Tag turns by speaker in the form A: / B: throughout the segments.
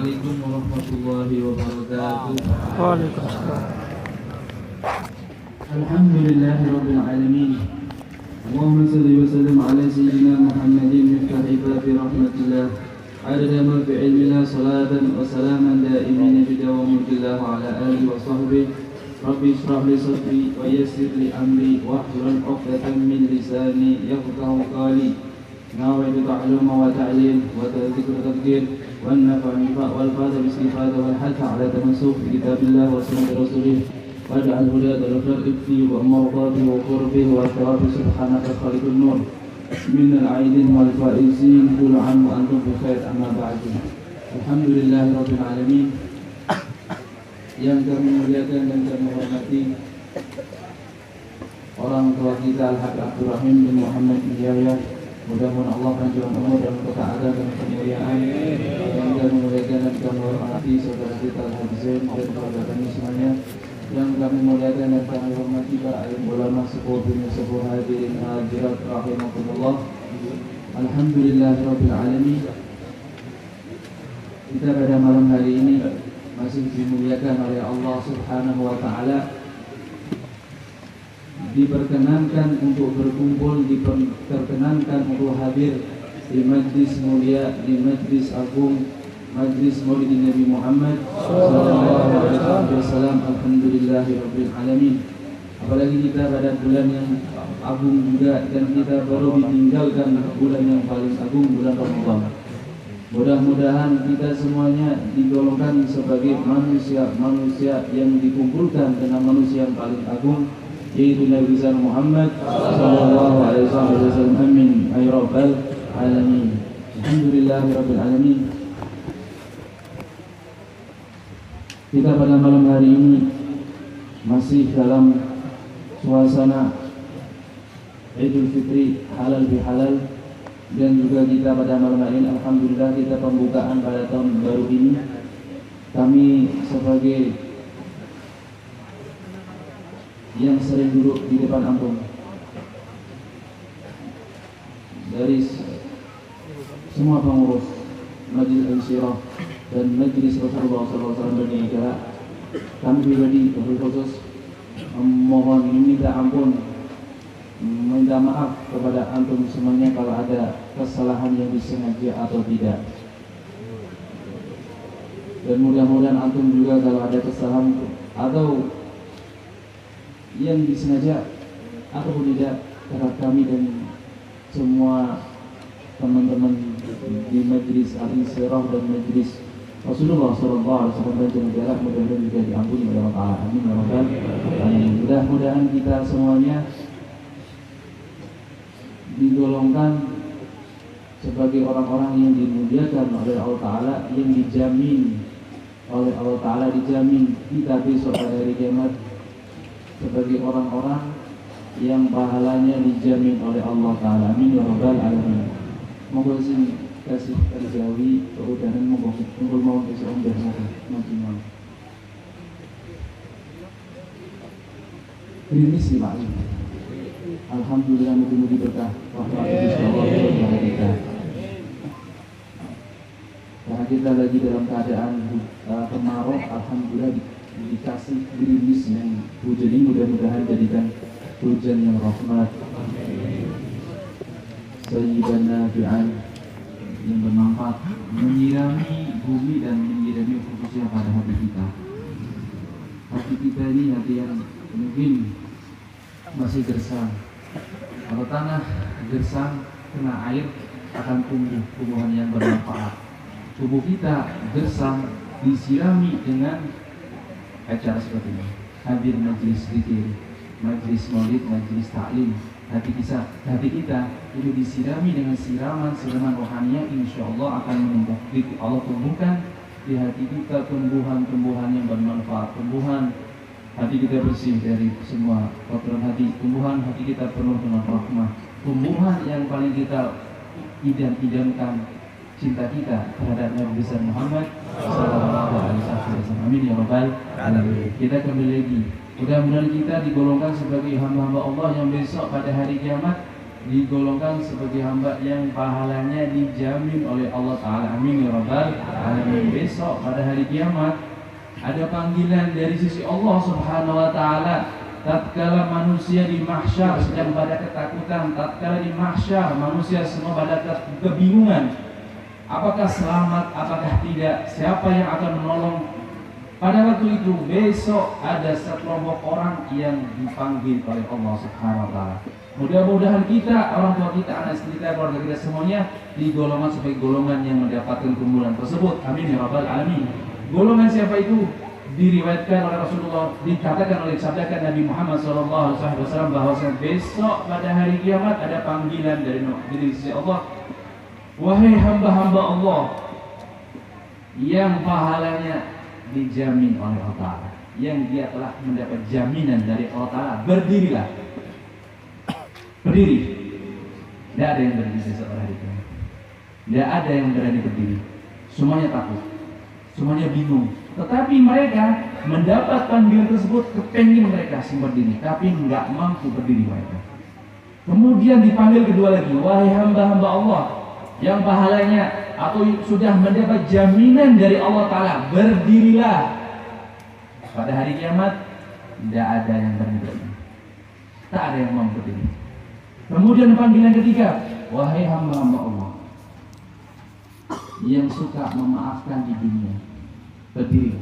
A: Assalamualaikum warahmatullahi wabarakatuh.
B: Waalaikumsalam.
A: Alhamdulillahirabbil alamin. Allahumma shalli wa sallim ala sayyidina Muhammadin miftahi babi rahmatillah. Adada ma fi ilmillah salatan wa salaman daimin bidawam mulkillah wa ala alihi wa sahbihi. Rabbi israh li sadri wa yassir li amri wahlul 'uqdatam min lisani yafqahu qawli. Nawaitu ta'allum wa ta'lim wa tadhkir tadhkir wan naf'a wal fadha bistifada wal hatha ala tamassuk bi kitabillah wa sunnati rasulih waj'al hudaya wal irfi wa mawqati wa qurbi wa tawfi subhanaka khaliqun nur min al-aidin wal faizin kullu 'am wa antum bi khair amma ba'du. Alhamdulillahirabbil alamin. Yang kami muliakan dan kami hormati orang tua kita Al-Haq Abdul Rahim bin Muhammad bin Yahya. Mudah-mudahan Allah panjang umur dan ketaatan dan kemuliaan. Yang kami muliakan dan kami hormati saudara kita Al-Haq Zain dan keluarga kami semuanya. Yang kami muliakan dan kami hormati para alim ulama sepuh bin sepuh hadirin hadirat rahimakumullah. Alhamdulillahirabbil alamin. Kita pada malam hari ini masih dimuliakan oleh Allah Subhanahu wa taala, diperkenankan untuk berkumpul, diperkenankan untuk hadir di majlis mulia, di majlis agung, majlis Maulid Nabi Muhammad sallallahu alaihi wasallam. Alhamdulillahirabbil alamin. Apalagi kita pada bulan yang agung juga, dan kita baru ditinggalkan bulan yang paling agung, bulan Ramadan. Mudah-mudahan kita semuanya digolongkan sebagai manusia yang dikumpulkan dengan manusia yang paling agung, yaitu Nabi Muhammad sallallahu alaihi wasallam. Amin ya rabbal alamin. Alhamdulillahirabbil alamin. Kita pada malam hari ini masih dalam suasana Idul Fitri halal bihalal. Dan juga kita pada malam hari ini alhamdulillah kita pembukaan pada tahun baru ini. Kami sebagai yang sering duduk di depan antum dari semua pengurus Majlis Al-Syirah dan Majlis Rasulullah SAW bernegara, kami pribadi khusus mohon minta ampun, minta maaf kepada antum semuanya kalau ada kesalahan yang disengaja atau tidak. Dan mudah-mudahan antum juga kalau ada kesalahan atau yang disengaja atau tidak terhadap kami dan semua teman-teman di Majlis Al-Syirah dan Majlis Rasulullah SAW dan negara, mudah-mudahan juga diampuni oleh Allah Ta'ala. Amin ya rabbal alamin. Mudah-mudahan kita semuanya digolongkan sebagai orang-orang yang dimuliakan oleh Allah Ta'ala, yang dijamin oleh Allah Ta'ala, dijamin kita besok pada hari kiamat sebagai orang-orang yang pahalanya dijamin oleh Allah Ta'ala. Amin ya rabbal alamin. Moga sini kasih terjauhi kemudahan, moga mau kasih om dah maksimal. Gerimis sih Pak. Alhamdulillah mudah-mudahan berkah rahmat Allah kepada kita. Karena kita lagi dalam keadaan kemarau, alhamdulillah dikasih gerimis yang hujan ini, mudah-mudahan jadikan hujan yang rahmat, sayyiban nafi'an, yang bermanfaat, menyirami bumi dan menyirami khususnya pada hati kita. Hati kita ini hati yang mungkin masih gersang. Kalau tanah gersang kena air akan tumbuh tumbuhan yang bermanfaat. Tubuh kita gersang disirami dengan acara seperti ini. Hadir majlis zikir, majlis maulid, majlis taklim. Hati kita itu disirami dengan siraman rohaniah, insya Allah akan menumbuh. Allah tumbuhkan di hati kita tumbuhan-tumbuhan yang bermanfaat, tumbuhan hati kita bersih dari semua kotoran hati, tumbuhan hati kita penuh dengan rahmah, tumbuhan yang paling kita idam-idamkan cinta kita terhadap Nabi besar Muhammad sallallahu alaihi wasallam. Amin ya rabbal alamin. Kita kembali lagi, mudah-mudahan kita digolongkan sebagai hamba-hamba Allah yang besok pada hari kiamat digolongkan sebagai hamba yang pahalanya dijamin oleh Allah Ta'ala. Amin ya rabbal alamin. Besok pada hari kiamat ada panggilan dari sisi Allah Subhanahu wa Ta'ala. Tatkala manusia di mahsyar sedang pada ketakutan, tatkala di mahsyar manusia semua pada kebingungan, apakah selamat, apakah tidak, siapa yang akan menolong. Pada waktu itu besok ada sekelompok orang yang dipanggil oleh Allah Subhanahu wa Ta'ala. Mudah-mudahan kita, orang tua kita, anak kita, keluarga kita semuanya digolongkan sebagai golongan yang mendapatkan kemuliaan tersebut. Amin ya rabbal alamin. Golongan siapa itu? Diriwayatkan oleh Rasulullah, dikatakan oleh sabdakan Nabi Muhammad SAW bahwa besok pada hari kiamat ada panggilan dari sisi Allah. Wahai hamba-hamba Allah yang pahalanya dijamin oleh Allah Ta'ala, yang dia telah mendapat jaminan dari Allah Ta'ala, berdirilah. Berdiri. Tidak ada yang berdiri besok pada hari kiamat. Tidak ada yang berani berdiri. Semuanya takut, semuanya bingung. Tetapi mereka mendapat panggilan tersebut, kepengin mereka berdiri, tapi nggak mampu berdiri mereka. Kemudian dipanggil kedua lagi, wahai hamba-hamba Allah yang pahalanya atau sudah mendapat jaminan dari Allah Ta'ala, berdirilah. Pada hari kiamat tidak ada yang berdiri, tak ada yang mampu berdiri. Kemudian panggilan ketiga, wahai hamba-hamba Allah yang suka memaafkan di dunia, berdiri.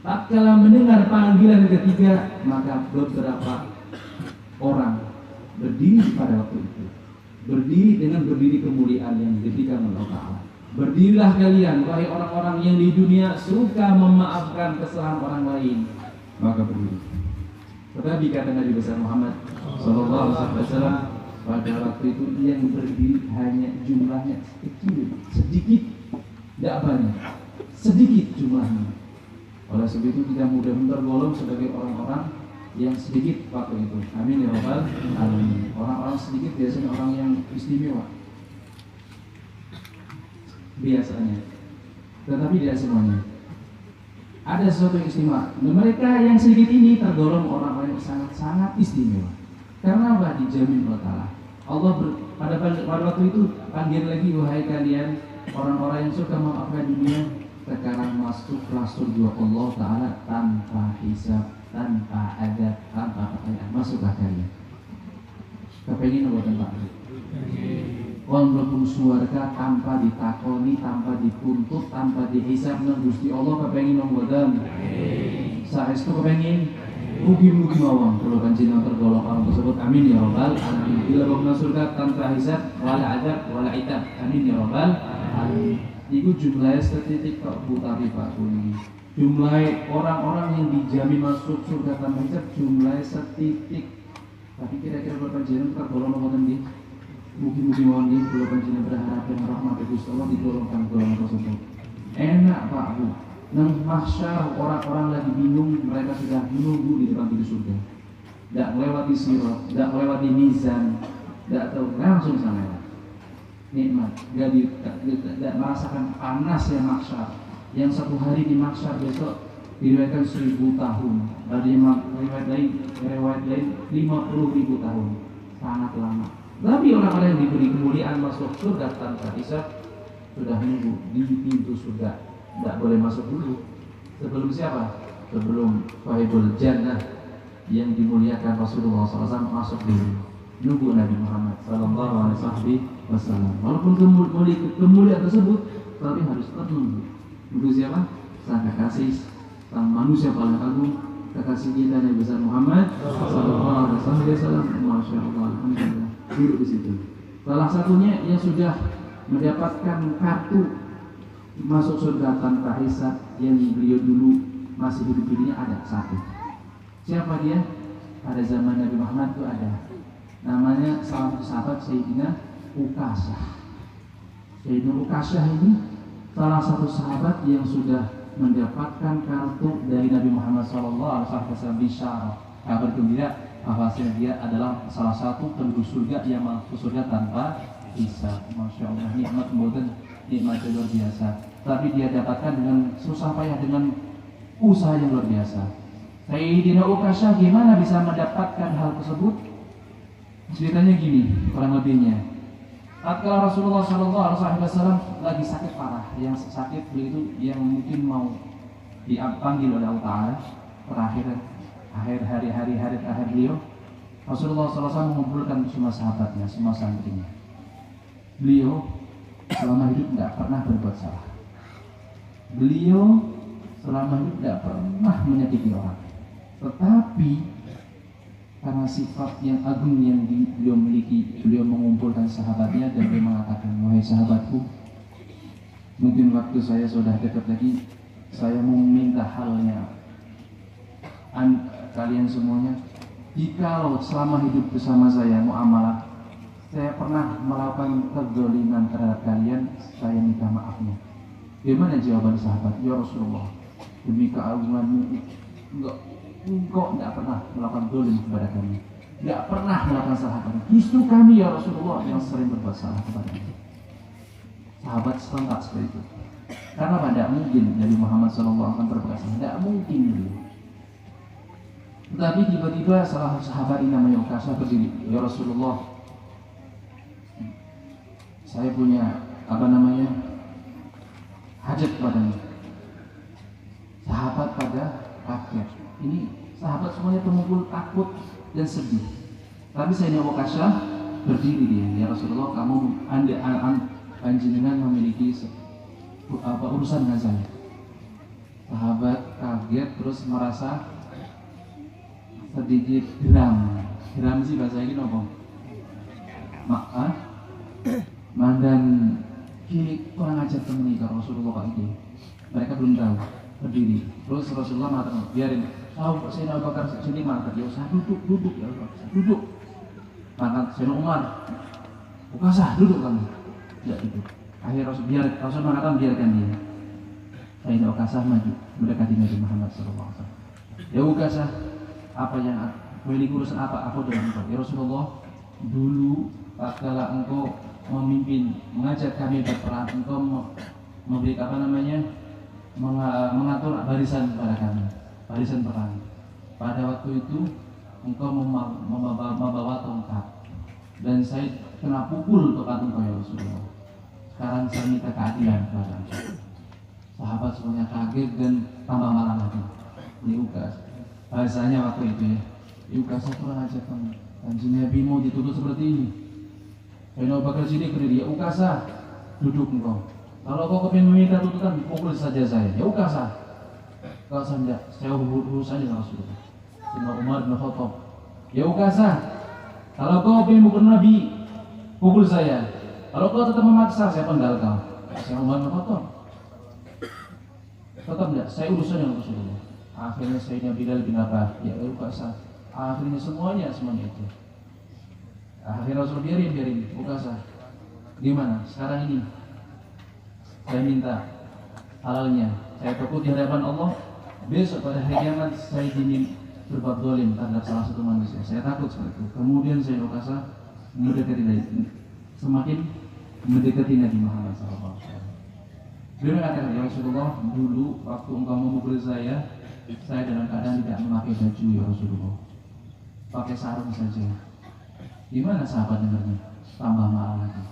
A: Tatkala mendengar panggilan ketiga, maka beberapa orang berdiri pada waktu itu. Berdiri dengan berdiri kemuliaan yang diberikan oleh Allah Ta'ala. Berdirilah kalian, wahai orang-orang yang di dunia suka memaafkan kesalahan orang lain, maka berdiri. Tetapi kata Nabi besar Muhammad Sallallahu Alaihi Wasallam, pada waktu itu yang berdiri hanya jumlahnya kecil, sedikit, tidak banyak. Sedikit jumlahnya. Oleh sebab itu kita mudah-mudahan tergolong sebagai orang-orang yang sedikit waktu itu. Amin ya rabbal alamin. Orang-orang sedikit biasanya orang yang istimewa, biasanya. Tetapi tidak semuanya. Ada sesuatu yang istimewa. Mereka yang sedikit ini tergolong orang-orang yang sangat-sangat istimewa. Karena apa? Dijamin Allah Ta'ala. Allah pada waktu itu panggil lagi, wahai kalian orang-orang yang suka memaafkan dunia, sekarang masuklah surga Allah Ta'ala tanpa hisab, tanpa adab, tanpa pertanyaan. Masuklah kalian. Kepengin apa tanpa adab? Walaupun surga tanpa ditakoni, tanpa dituntut, tanpa dihisab nang Gusti Allah, kepengin apa? Saestu kepengin? Mugi-mugi mawon kalau panjenengan tergolong orang tersebut. Amin ya rabbal alamin. Bila bangna surga tanpa hisab, wala adab, wala itab. Amin ya rabbal alamin. Iku jumlahnya setitik Pak Bu, tapi Pak Bu ini jumlah orang-orang yang dijamin masuk surga tanpa hisab jumlahnya setitik. Tapi kira-kira kalau panjenengan tergolong apa nanti? Mugi-mugi mawon ini kalau panjenengan berharap dan rahmat Gusti Allah digolongkan golongan tersebut. Enak Pak Bu. Nang mahsyar orang-orang lagi bingung, mereka sudah menunggu di depan pintu surga. Tidak melewati sirat, tidak melewati mizan, tidak tahu, langsung sana. Nikmat, tidak merasakan panasnya mahsyar. Yang satu hari di mahsyar besok diriwayatkan 1000 tahun. Dari riwayat lain 50.000 tahun. Sangat lama. Tapi orang-orang yang diberi kemuliaan masuk surga tanpa hisab sudah menunggu di pintu surga. Tidak boleh masuk dulu. Sebelum siapa? Sebelum Sahibul Jannah yang dimuliakan Rasulullah SAW masuk dulu. Nunggu Nabi Muhammad Sallallahu Alaihi Wasallam. Walaupun kemuliaan tersebut, tapi harus tetap nunggu. Nunggu siapa? Sang kekasih, sang manusia paling agung, kekasih kita Nabi besar Muhammad Sallallahu Alaihi Wasallam. Masya Allah, alhamdulillah. Duduk di situ. Salah satunya yang sudah mendapatkan kartu masuk surga tanpa hisab yang beliau dulu masih hidup dirinya ada satu. Siapa dia? Pada zaman Nabi Muhammad itu ada. Namanya salah satu sahabat Sayyidina Uqasyah. Sayyidina Uqasyah ini salah satu sahabat yang sudah mendapatkan kartu dari Nabi Muhammad SAW, bisyarah, kabar gembira bahwasanya dia adalah salah satu penduduk surga yang masuk surga tanpa hisab. Masya Allah, nikmat mboten, nikmat luar biasa. Tapi dia dapatkan dengan susah payah, dengan usaha yang luar biasa. Sayyidina Uqasyah gimana bisa mendapatkan hal tersebut? Ceritanya gini, kurang lebihnya. Tatkala Rasulullah SAW lagi sakit parah, yang sakit begitu, yang mungkin mau dipanggil oleh Allah Taala akhir hari terakhir beliau, Rasulullah SAW mengumpulkan semua sahabatnya, semua santrinya. Beliau selama hidup tidak pernah berbuat salah. Beliau selama hidup tidak pernah menyakiti orang. Tetapi karena sifat yang agung yang beliau miliki, beliau mengumpulkan sahabatnya dan beliau mengatakan, wahai sahabatku, mungkin waktu saya sudah dekat lagi, saya mau minta halnya kalian semuanya. Jikalau selama hidup bersama saya muamalah, saya pernah melakukan kezaliman terhadap kalian, saya minta maafnya. Bagaimana jawaban sahabat? Ya Rasulullah, demi keagunganmu, engkau tidak pernah melakukan zalim kepada kami, tidak pernah melakukan salah kami. Justru kami ya Rasulullah yang sering berbuat salah kepada kami. Sahabat serentak seperti itu. Karena tidak mungkin Nabi Muhammad SAW akan berbuat salah, tidak mungkin dulu. Tetapi tiba-tiba salah satu sahabat ini namanya Ukasha berdiri, ya Rasulullah, saya punya hajat padanya. Sahabat pada kaget. Ini sahabat semuanya terkumpul takut dan sedih. Tapi Sayyidina Ukasha berdiri dia, ya Rasulullah, kamu panjenengan memiliki urusan dengan saya. Sahabat kaget terus merasa sedikit geram sih bahasa ini apa? Mandan ki kurang ajar temen ini Rasulullah Pak ini. Mereka belum tahu, berdiri. Terus Rasulullah mengatakan, biarin. Tahu Sayyidina Abu Bakar sini maka dia usah duduk ya Allah, duduk. Maka Sayyidina Umar, Ukasha duduk kamu. Tidak duduk. Akhirnya Rasul mengatakan biarkan dia. Sayyidina Ukasha maju mendekati Nabi Muhammad SAW. Ya Ukasha, apa yang memiliki urusan apa? Aku dengan engkau. Ya Rasulullah, dulu tatkala engkau memimpin, mengajak kami berperang, engkau memberi mengatur barisan pada kami, barisan perang. Pada waktu itu engkau membawa tongkat dan saya kena pukul tongkat engkau ya Rasulullah. Sekarang saya minta keadilan kepada engkau. Sahabat semuanya kaget dan tambah marah lagi. Ini Ukasha. Bahasanya waktu itu ya, Ukasha kurang ajar kamu. Kanjeng Nabi mau dituduh seperti ini. Sayyidina Abu Bakar sini berdiri, ya Ukasha, duduk engkau. Kalau kau kepingin meminta tuntutan, pukul saja saya. Ya Ukasha. Kalau saya urusan dengan Rasulullah. Sayyidina Umar bin Khattab. Ya Ukasha, kalau kau ingin pukul Nabi, pukul saya. Kalau kau tetap memaksa, saya penggal kau. Sayyidina Umar bin Khattab. Tetap tidak, saya urusan dengan Rasulullah. Akhirnya Sayyidina Bilal bin Rabah, ya Ukasha. Akhirnya semuanya itu. Akhirnya Rasul biarin Ukasha. Gimana? Sekarang ini saya minta halalnya. Saya takut di hadapan Allah besok pada hari kiamat saya ingin berbuat zalim terhadap salah satu manusia. Saya takut seperti itu. Kemudian saya Ukasha semakin mendekati Nabi Muhammad SAW. Beliau mengatakan, ya Rasulullah, dulu waktu engkau memukul saya dalam keadaan tidak memakai baju ya Rasulullah, pakai sarung saja. Gimana sahabat dengarnya? Tambah marah lagi.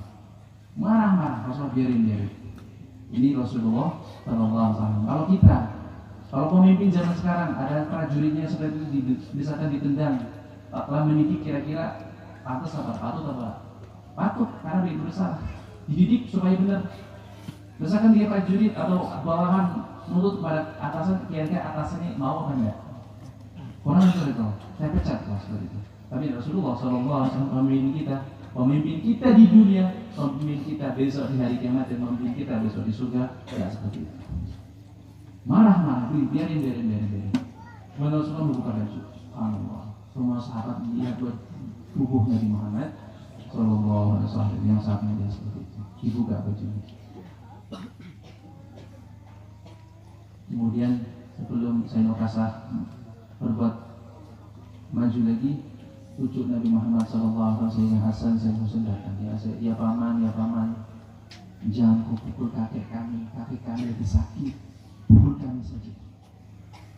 A: Marah, Rasulullah biarin. Ini Rasulullah SAW. Kalau pemimpin zaman sekarang ada prajuritnya seperti itu misalkan ditendang, telah mendidik kira-kira patut apa? Patut karena dia bersalah. Dididik supaya benar. Misalkan dia prajurit atau bawahan nurut kepada atasan, kira-kira atasannya mau apa enggak? Kurang itu, saya pecat seperti itu. Tapi Rasulullah SAW pemimpin kita di dunia, pemimpin kita besok di hari kiamat, dan pemimpin kita besok di surga, tidak seperti itu. Marah, biarin. Kemudian Rasulullah membuka baju. Subhanallah. Semua sahabat melihat tubuh Nabi Muhammad SAW yang saat mulia seperti itu. Dibuka bajunya. Kemudian sebelum Sayyidina Ukasha berbuat maju lagi, cucu Nabi Muhammad SAW, Sayyidina Hasan, Sayyidina Husain datang. Ya paman, jangan pukul kakek kami lebih sakit, pukul kami saja.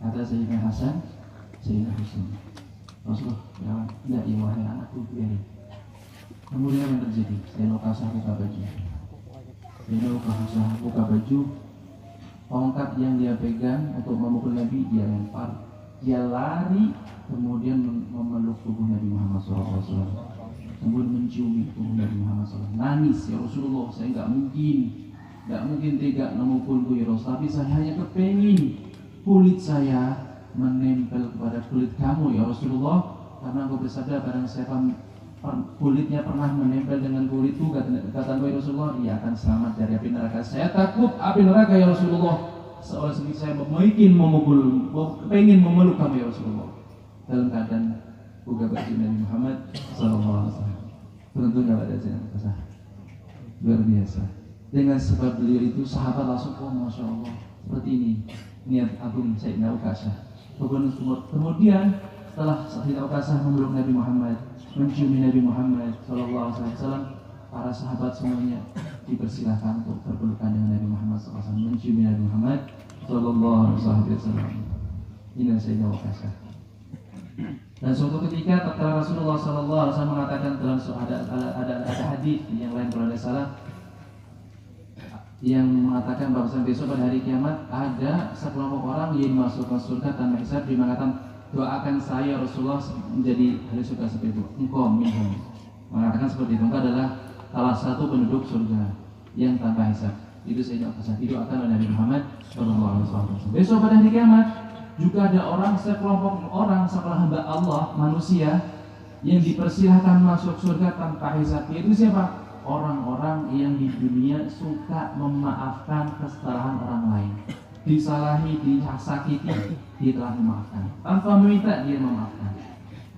A: Kata Sayyidina Hasan, Sayyidina Husain. Rasulullah bilang, tidak ya wahai anakku, biarin. Kemudian yang terjadi, Sayyidina Ukasah buka baju. Sayyidina Ukasah buka baju, tongkat yang dia pegang untuk memukul Nabi dia lempar, dia lari, kemudian memeluk tubuh Nabi Muhammad SAW, kemudian menciumi tubuh Nabi Muhammad SAW, nangis, ya Rasulullah, saya nggak mungkin tega memukulku ya Rasul, tapi saya hanya kepengin kulit saya menempel kepada kulit kamu ya Rasulullah, karena engkau bersabda barang siapa kulitnya pernah menempel dengan kulitku, kata ya Rasulullah, ia akan selamat dari api neraka. Saya takut api neraka ya Rasulullah, seolah seperti saya mungkin pengen memeluk kamu ya Rasulullah, dalam keadaan buka baju Nabi Muhammad SAW. Beruntung gak ada saya, luar biasa. Dengan sebab beliau itu sahabat langsung, oh masya Allah, seperti ini niat agung Sayyidina Ukasah. Kemudian setelah Sayyidina Ukasah memeluk Nabi Muhammad, menciumi Nabi Muhammad SAW, para sahabat semuanya dipersilahkan untuk berpelukan dengan Nabi Muhammad SAW, menciumi Nabi Muhammad SAW. Ini Sayyidina Ukasah. Dan suatu ketika tatkala Rasulullah SAW mengatakan dalam ada hadis yang lain kalau tidak salah, yang mengatakan bahwa besok pada hari kiamat ada sekelompok orang yang masuk ke surga tanpa hisab, dia mengatakan doakan saya Rasulullah menjadi ahli surga seperti itu. Engkau minhum, mengatakan seperti itu, engkau adalah salah satu penduduk surga yang tanpa hisab. Itu saya didoakan oleh Nabi Muhammad SAW. Besok pada hari kiamat juga ada sekelompok orang, sekelompok hamba Allah manusia yang dipersilahkan masuk surga tanpa hisab. Itu siapa? Orang-orang yang di dunia suka memaafkan kesalahan orang lain, disalahi, disakiti, dia telah memaafkan tanpa meminta, dia memaafkan.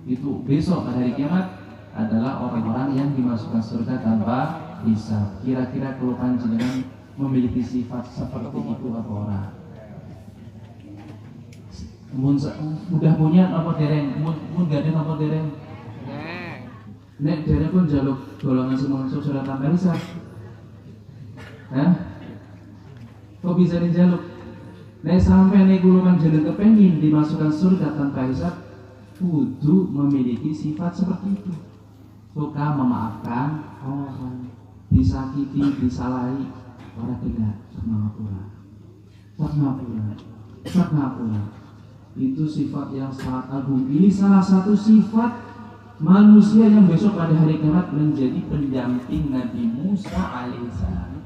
A: Itu besok pada hari kiamat adalah orang-orang yang dimasukkan surga tanpa hisab. Kira-kira kalau panjenengan memiliki sifat seperti itu apa orang? Mudah punya apa dereng? Mun gak ada apa dereng? Nek dereng pun jaluk golongan semua masuk surga tanpa hisab. Hah? Kok bisa dijaluk? Nek sampai nek golongan jeneng kepengin dimasukkan surga tanpa hisab, kudu memiliki sifat seperti itu. Suka memaafkan orang, disakiti, disalahi, orang tidak ngapura. Itu sifat yang sangat agung. Ini salah satu sifat manusia yang besok pada hari kiamat menjadi pendamping Nabi Musa alaihissalam.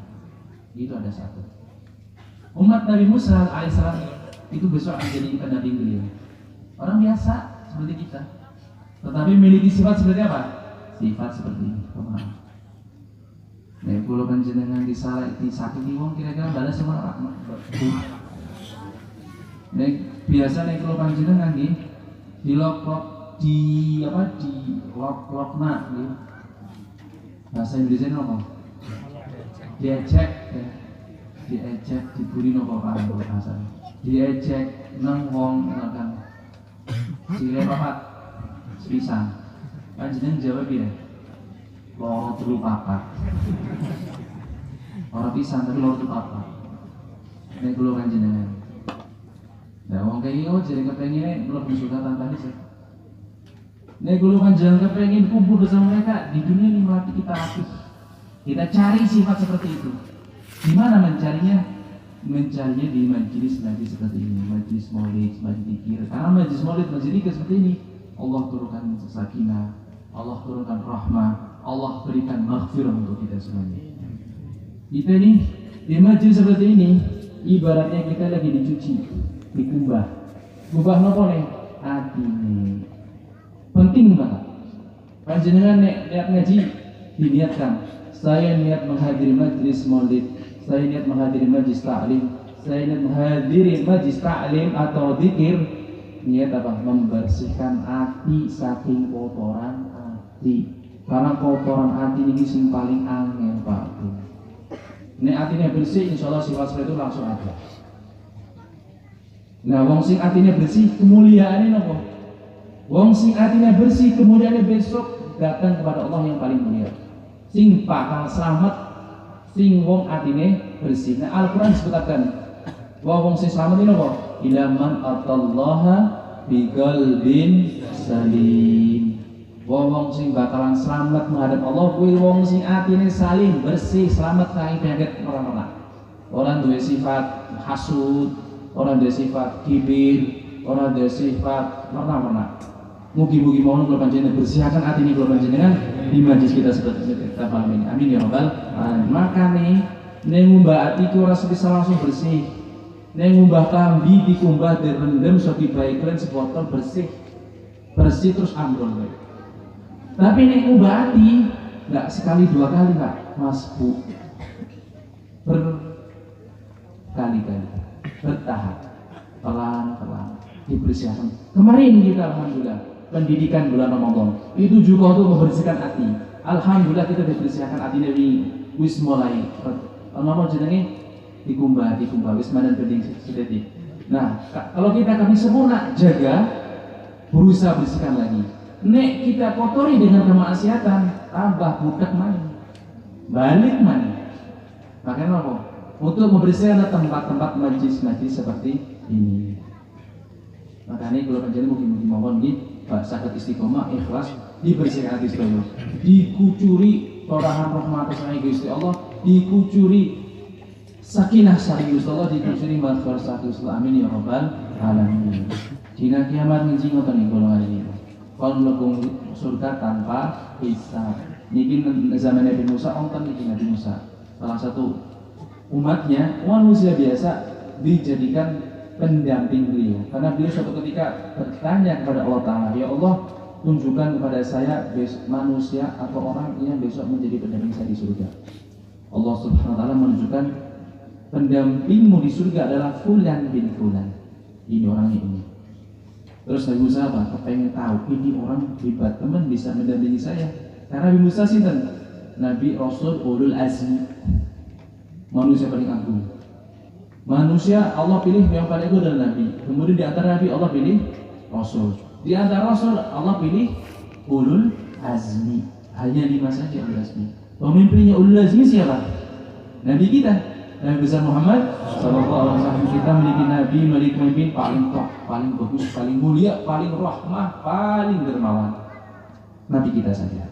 A: Itu ada satu. Umat Nabi Musa alaihissalam itu besok akan jadi pendamping beliau. Orang biasa seperti kita, tetapi memiliki sifat seperti apa? Sifat seperti ini. Nek kula panjenengan disakiti wong kira-kira balas sama rahmat. Nek biasa nek kula panjenengan nggih dilok di lock gitu. Bahasa Indonesia apa? Diejek, dibuli nopo kan bahasa. Diejek nang wong ngakan. Sile papat sepisan. Panjenengan jawab piye? Loro telu papat. Ora pisan tapi loro telu papat. Nek kula panjenengan. Lah wong kaya iki jeneng kepengine mlebu surga tanpa hisab. Nek golongan jangan kepengen kumpul bersama mereka di dunia ini, melatih kita latih. Kita cari sifat seperti itu. Di mana mencarinya? Mencarinya di majelis seperti ini, majelis maulid, majelis zikir. Karena majelis maulid, majelis zikir seperti ini, Allah turunkan sakinah, Allah turunkan rahmah, Allah berikan maghfirah untuk kita semuanya. Kita ini di majelis seperti ini, ibaratnya kita lagi dicuci, dikubah. Kubah nopo nih? Hati nih. Penting banget. Panjenengan niat ngaji diniatkan. Saya niat menghadiri majlis maulid, saya niat menghadiri majlis ta'lim, saya niat menghadiri majlis ta'lim atau zikir. Niat apa? Membersihkan hati saking kotoran hati. Karena kotoran hati ini sing paling angel Pak. Nek hatinya bersih, insyaallah sifat seperti itu langsung ada. Nah, wong sing hatinya bersih, kemuliaannya nopo? Wong sing hatinya bersih, kemudiannya besok datang kepada Allah yang paling mulia. Sing bakal selamat, sing wong hatinya bersih. Nah, Al-Quran disebutkan, wong sing selamat ini apa? Ilaman atallaha biqalbin salim. Wong sing bakalan selamat menghadap Allah kuwi wong sing atine salim, bersih, selamat saking penyakit ora-ora. Ora duwe sifat hasud, ora duwe sifat kibir, ora duwe sifat ora-ora. Mugi-mugi mawon kula panjenengan bersihkan atine kula panjenengan di majlis kita seperti kita malam ini. Amin ya rabbal alamin. Makane nek ngumbah ati ku ora bisa langsung bersih. Nek ngumbah kambi dikumbah direndam so dibaiklen sebotol bersih. Bersih terus ambrol. Tapi nek ngubah hati nggak sekali dua kali Pak, Mas Bu, berkali-kali, bertahap, pelan-pelan dibersihkan. Kemarin kita alhamdulillah pendidikan bulan Ramadan itu juga untuk membersihkan hati. Alhamdulillah kita dibersihkan hati dari wis mulai. Ngomong jenenge dikumbah wis madan penting sedetik. Nah kalau kita kami sempurna jaga, berusaha bersihkan lagi. Nek kita kotori dengan kemaksiatan, tambah budak main, balik main. Makanya apa? Untuk membersihkan tempat-tempat majlis-majlis seperti ini. Makanya kalau penjelasan mungkin mawon di sakit istiqomah ikhlas dibersihkan hati sedaya. Dikucuri torahan rahmat saking Gusti Allah, dikucuri sakinah saking Gusti Allah, dikucuri maghfirah saking Gusti Allah. Amin ya rabbal alamin. Dina kiamat ngenci ngoten iki golongan ini. Kon mlebu surga tanpa hisab. Niki zaman Nabi Musa wonten niki Nabi Musa. Salah satu umatnya manusia biasa dijadikan pendamping beliau. Karena beliau suatu ketika bertanya kepada Allah Ta'ala, ya Allah tunjukkan kepada saya manusia atau orang yang besok menjadi pendamping saya di surga. Allah Subhanahu Wa Ta'ala menunjukkan pendampingmu di surga adalah Fulan bin Fulan. Ini orangnya ini. Terus Nabi Musa apa? Kepengen tahu ini orang hebat, teman bisa mendampingi saya. Karena Nabi Musa sinten? Nabi Rasul Ulul Azmi, manusia paling agung. Manusia Allah pilih yang paling agung adalah Nabi. Kemudian di antara Nabi Allah pilih Rasul. Di antara Rasul Allah pilih Ulul Azmi. Hanya 5 saja Ulul Azmi. Pemimpinnya Ulul Azmi siapa? Nabi kita. Nabi besar Muhammad SAW. Kita memiliki Nabi, memiliki pemimpin paling top, paling bagus, paling mulia, paling rahmah, paling dermawan. Nabi kita saja.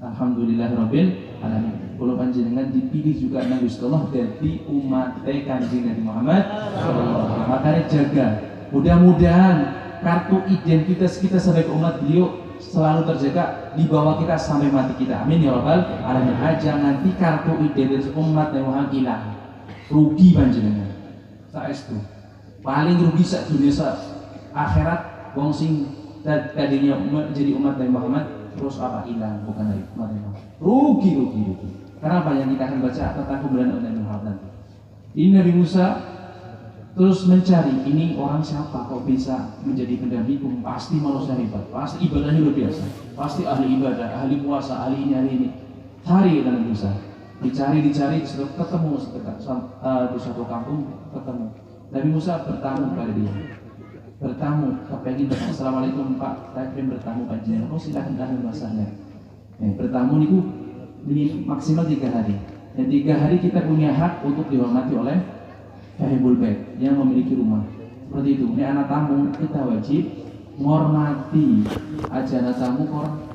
A: Alhamdulillahirabbil alamin. Kalau panjenengan dipilih juga Nabi sallallahu dari umat Kanjeng Nabi Muhammad SAW. Makanya jaga. Mudah-mudahan kartu identitas kita sebagai umat beliau selalu terjaga di bawah kita sampai mati kita. Amin ya rabbal alamin. Jangan nanti kartu identitas umat Nabi Muhammad hilang. Rugi panjenengan. Saestu. Paling rugi sak dunia sak akhirat wong sing tadinya menjadi umat Nabi Muhammad terus apa hilang bukan dari umat Nabi Muhammad. Rugi. Karena apa yang kita akan baca tentang kemuliaan Nabi Muhammad nanti. Ini Nabi Musa terus mencari ini orang siapa kok bisa menjadi pendampingku? Pasti manusia hebat, pasti ibadahnya luar biasa, pasti ahli ibadah, ahli puasa, ahli ini. Cari Nabi Musa. Dicari ketemu di suatu kampung ketemu. Nabi Musa bertamu pada dia. Kepengen bertamu. Assalamualaikum Pak, saya ingin bertamu panjenengan. Oh silakan ahli bahasanya. Bertamu niku ini maksimal 3 hari. Dan 3 hari kita punya hak untuk dihormati oleh Sahibul Bait yang memiliki rumah. Seperti itu. Ini anak tamu kita wajib menghormati ajana tamu kor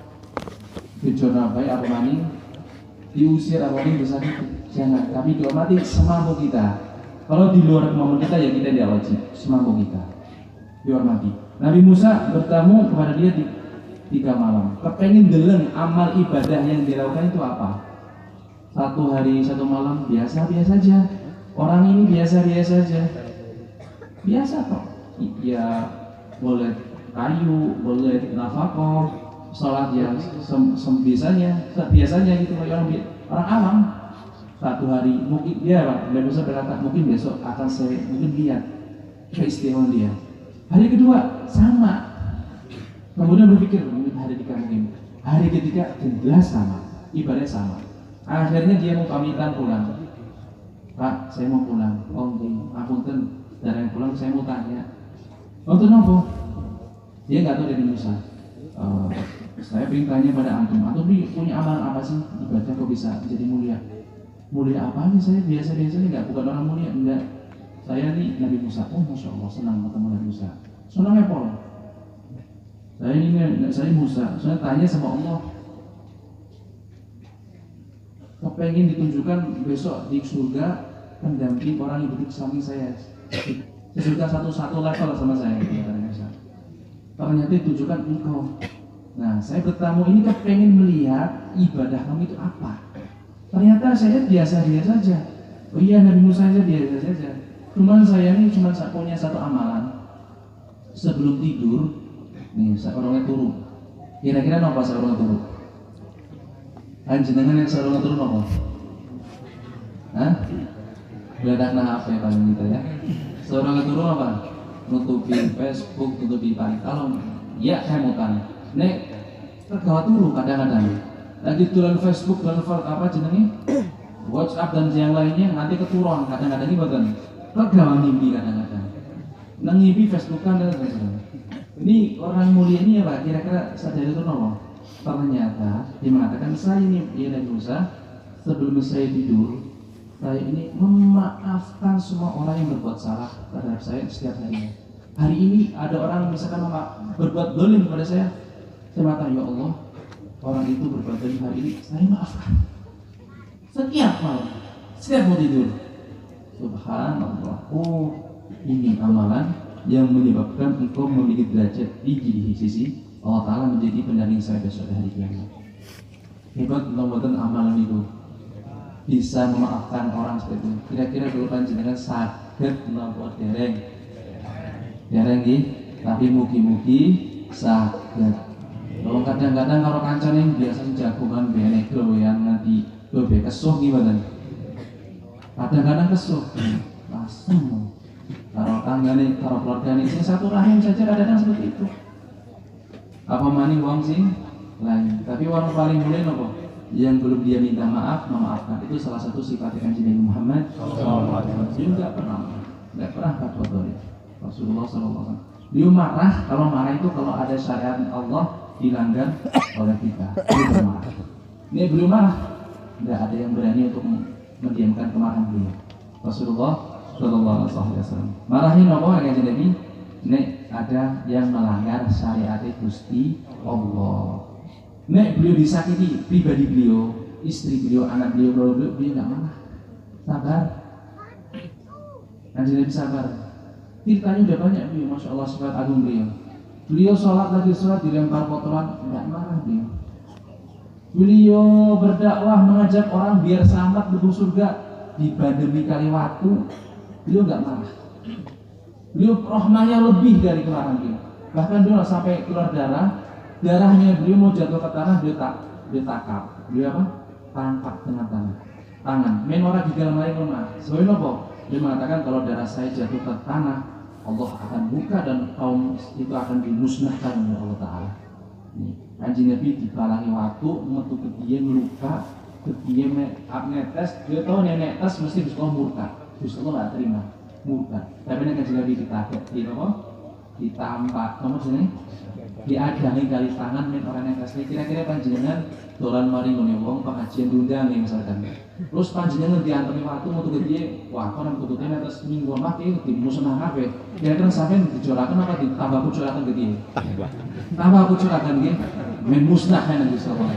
A: bejona bae armani diusir awalnya besar itu jangan, kami dihormati semampu kita. Kalau di luar kemampuan kita ya kita tidak wajib, semampu kita dihormati. Nabi Musa bertamu kepada dia di 3 malam. Kepengen deleng amal ibadah yang dilakukan itu apa? 1 hari 1 malam biasa-biasa aja. Orang ini biasa-biasa aja. Biasa kok. Ya boleh kayu, boleh nafkah, sholat yang biasanya gitu orang awam. 1 hari mungkin dia Pak Nabi Musa berkata mungkin besok akan saya mungkin lihat keistimewaan dia. Hari kedua sama, kemudian berpikir mungkin hari ketiga mungkin hari ketiga jelas sama, ibadahnya sama. Akhirnya dia mau pamitan pulang. Pak saya mau pulang. Oh apunten dari yang pulang saya mau tanya. Untuk apa? Dia nggak tahu dari Musa. Saya ingin tanya pada antum punya amalan apa sih ibadah kok bisa jadi mulia? Mulia apa aja saya biasa-biasa ini bukan orang mulia enggak. Saya nih Nabi Musa. Oh masya Allah senang ketemu Nabi Musa. Senang apa? Saya Musa, saya tanya sama Allah, kepengen ditunjukkan besok di surga pendamping orang yang duduk di samping saya. Sudah satu level sama saya. Ternyata ditunjukkan engkau. Nah, saya bertamu ini kan pengen melihat ibadah kamu itu apa. Ternyata saya biasa-biasa saja. Oh iya, Nabi Musa saja biasa saja. Cuman saya ini cuma punya satu amalan. Sebelum tidur, nih seorangnya turu. Kira-kira apa seorang turu? Anjenengan yang seorang turu apa? Hah? Beladak nah HP paling gitu ya. Seorang turu apa? Nutupi Facebook, nutupi kalau ya saya mau tanya. Nek tergawa turu kadang-kadang. Lagi tulen Facebook dan apa jenenge? WhatsApp dan yang lainnya nanti keturun kadang-kadang ini bahkan tergawa mimpi kadang-kadang. Nang mimpi Facebookan dan lain-lain. Ini orang mulia ini ya Pak, kira-kira sadar itu apa? Ternyata dia mengatakan saya ini ya Nabi Musa, sebelum saya tidur saya ini memaafkan semua orang yang berbuat salah terhadap saya setiap harinya. Hari ini ada orang misalkan berbuat dolim kepada saya mengatakan ya Allah, orang itu berbuat dolim hari ini saya maafkan. Setiap malam, setiap mau tidur. Subhanallah. Oh, ini amalan yang menyebabkan engkau memiliki derajat tinggi di sisi Allah Ta'ala menjadi pendamping saya besok hari kiamat. Hebat membuat amalan itu bisa memaafkan orang seperti itu. Kira-kira kalau panjenengan saged napa dereng nggih, tapi mugi-mugi saged. Kalau kadang-kadang kalau kancane biasa jagongan benek yang nanti lebih kesuh gimana? Kadang-kadang kesuh, langsung. Kalau tanggane, kalau keluargane ini satu rahim saja kadang-kadang seperti itu. Apa maning wong sing lain. Tapi orang paling mulia apa? Yang belum dia minta maaf, memaafkan. Itu salah satu sifat Kanjeng Nabi Muhammad SAW. Dia nggak pernah berkotori. Rasulullah SAW. Dia marah, kalau marah itu kalau ada syariat Allah dilanggar oleh kita. Dia bermarah. Ini belum marah, nggak ada yang berani untuk mendiamkan kemarahan beliau. Rasulullah SAW. Marahin apa Kanjeng Nabi? Nek ada yang melanggar syariat Gusti Allah. Nek beliau disakiti pribadi beliau, istri beliau, anak beliau nggak marah, sabar. Kanjeng Nabi sabar. Ceritanya udah banyak beliau, masya Allah sifat agung beliau. Beliau sholat lagi sholat dilempar kotoran, nggak marah beliau. Beliau berdakwah mengajak orang biar selamat menuju surga di pandemi kali waktu, beliau nggak marah. Beliau rahmahnya lebih dari kemarahan beliau. Bahkan beliau sampai keluar darahnya beliau mau jatuh ke tanah, beliau takap. Beliau apa? Tangkap dengan tangan. Men orang di dalam lain lemah. Sebabnya apa? Dia mengatakan kalau darah saya jatuh ke tanah, Allah akan buka dan kaum itu akan dimusnahkan oleh Allah Ta'ala. Kanjeng Nabi dibalangi waktu, metu ke dia meluka, ke dia netes, dia tahu netes mesti bisa murka. Bisa Allah nggak terima. Murka. Tapi ini Kanjeng Nabi ditarik, ditampak, nomor sini, diadangi kali tangan men orang yang kasih. Kira-kira panjenengan dolan mari ngene wong pengajian diundang nih misalkan. Terus panjenengan diantemi waktu mau tuh dia, wah kono kututnya atas minggu mah iki dimusnah kabeh. Kira-kira sampean dijolaken apa ditambah kucuraken ke dia? Tambah kucuraken nggih. Men musnah kan Gusti Allah.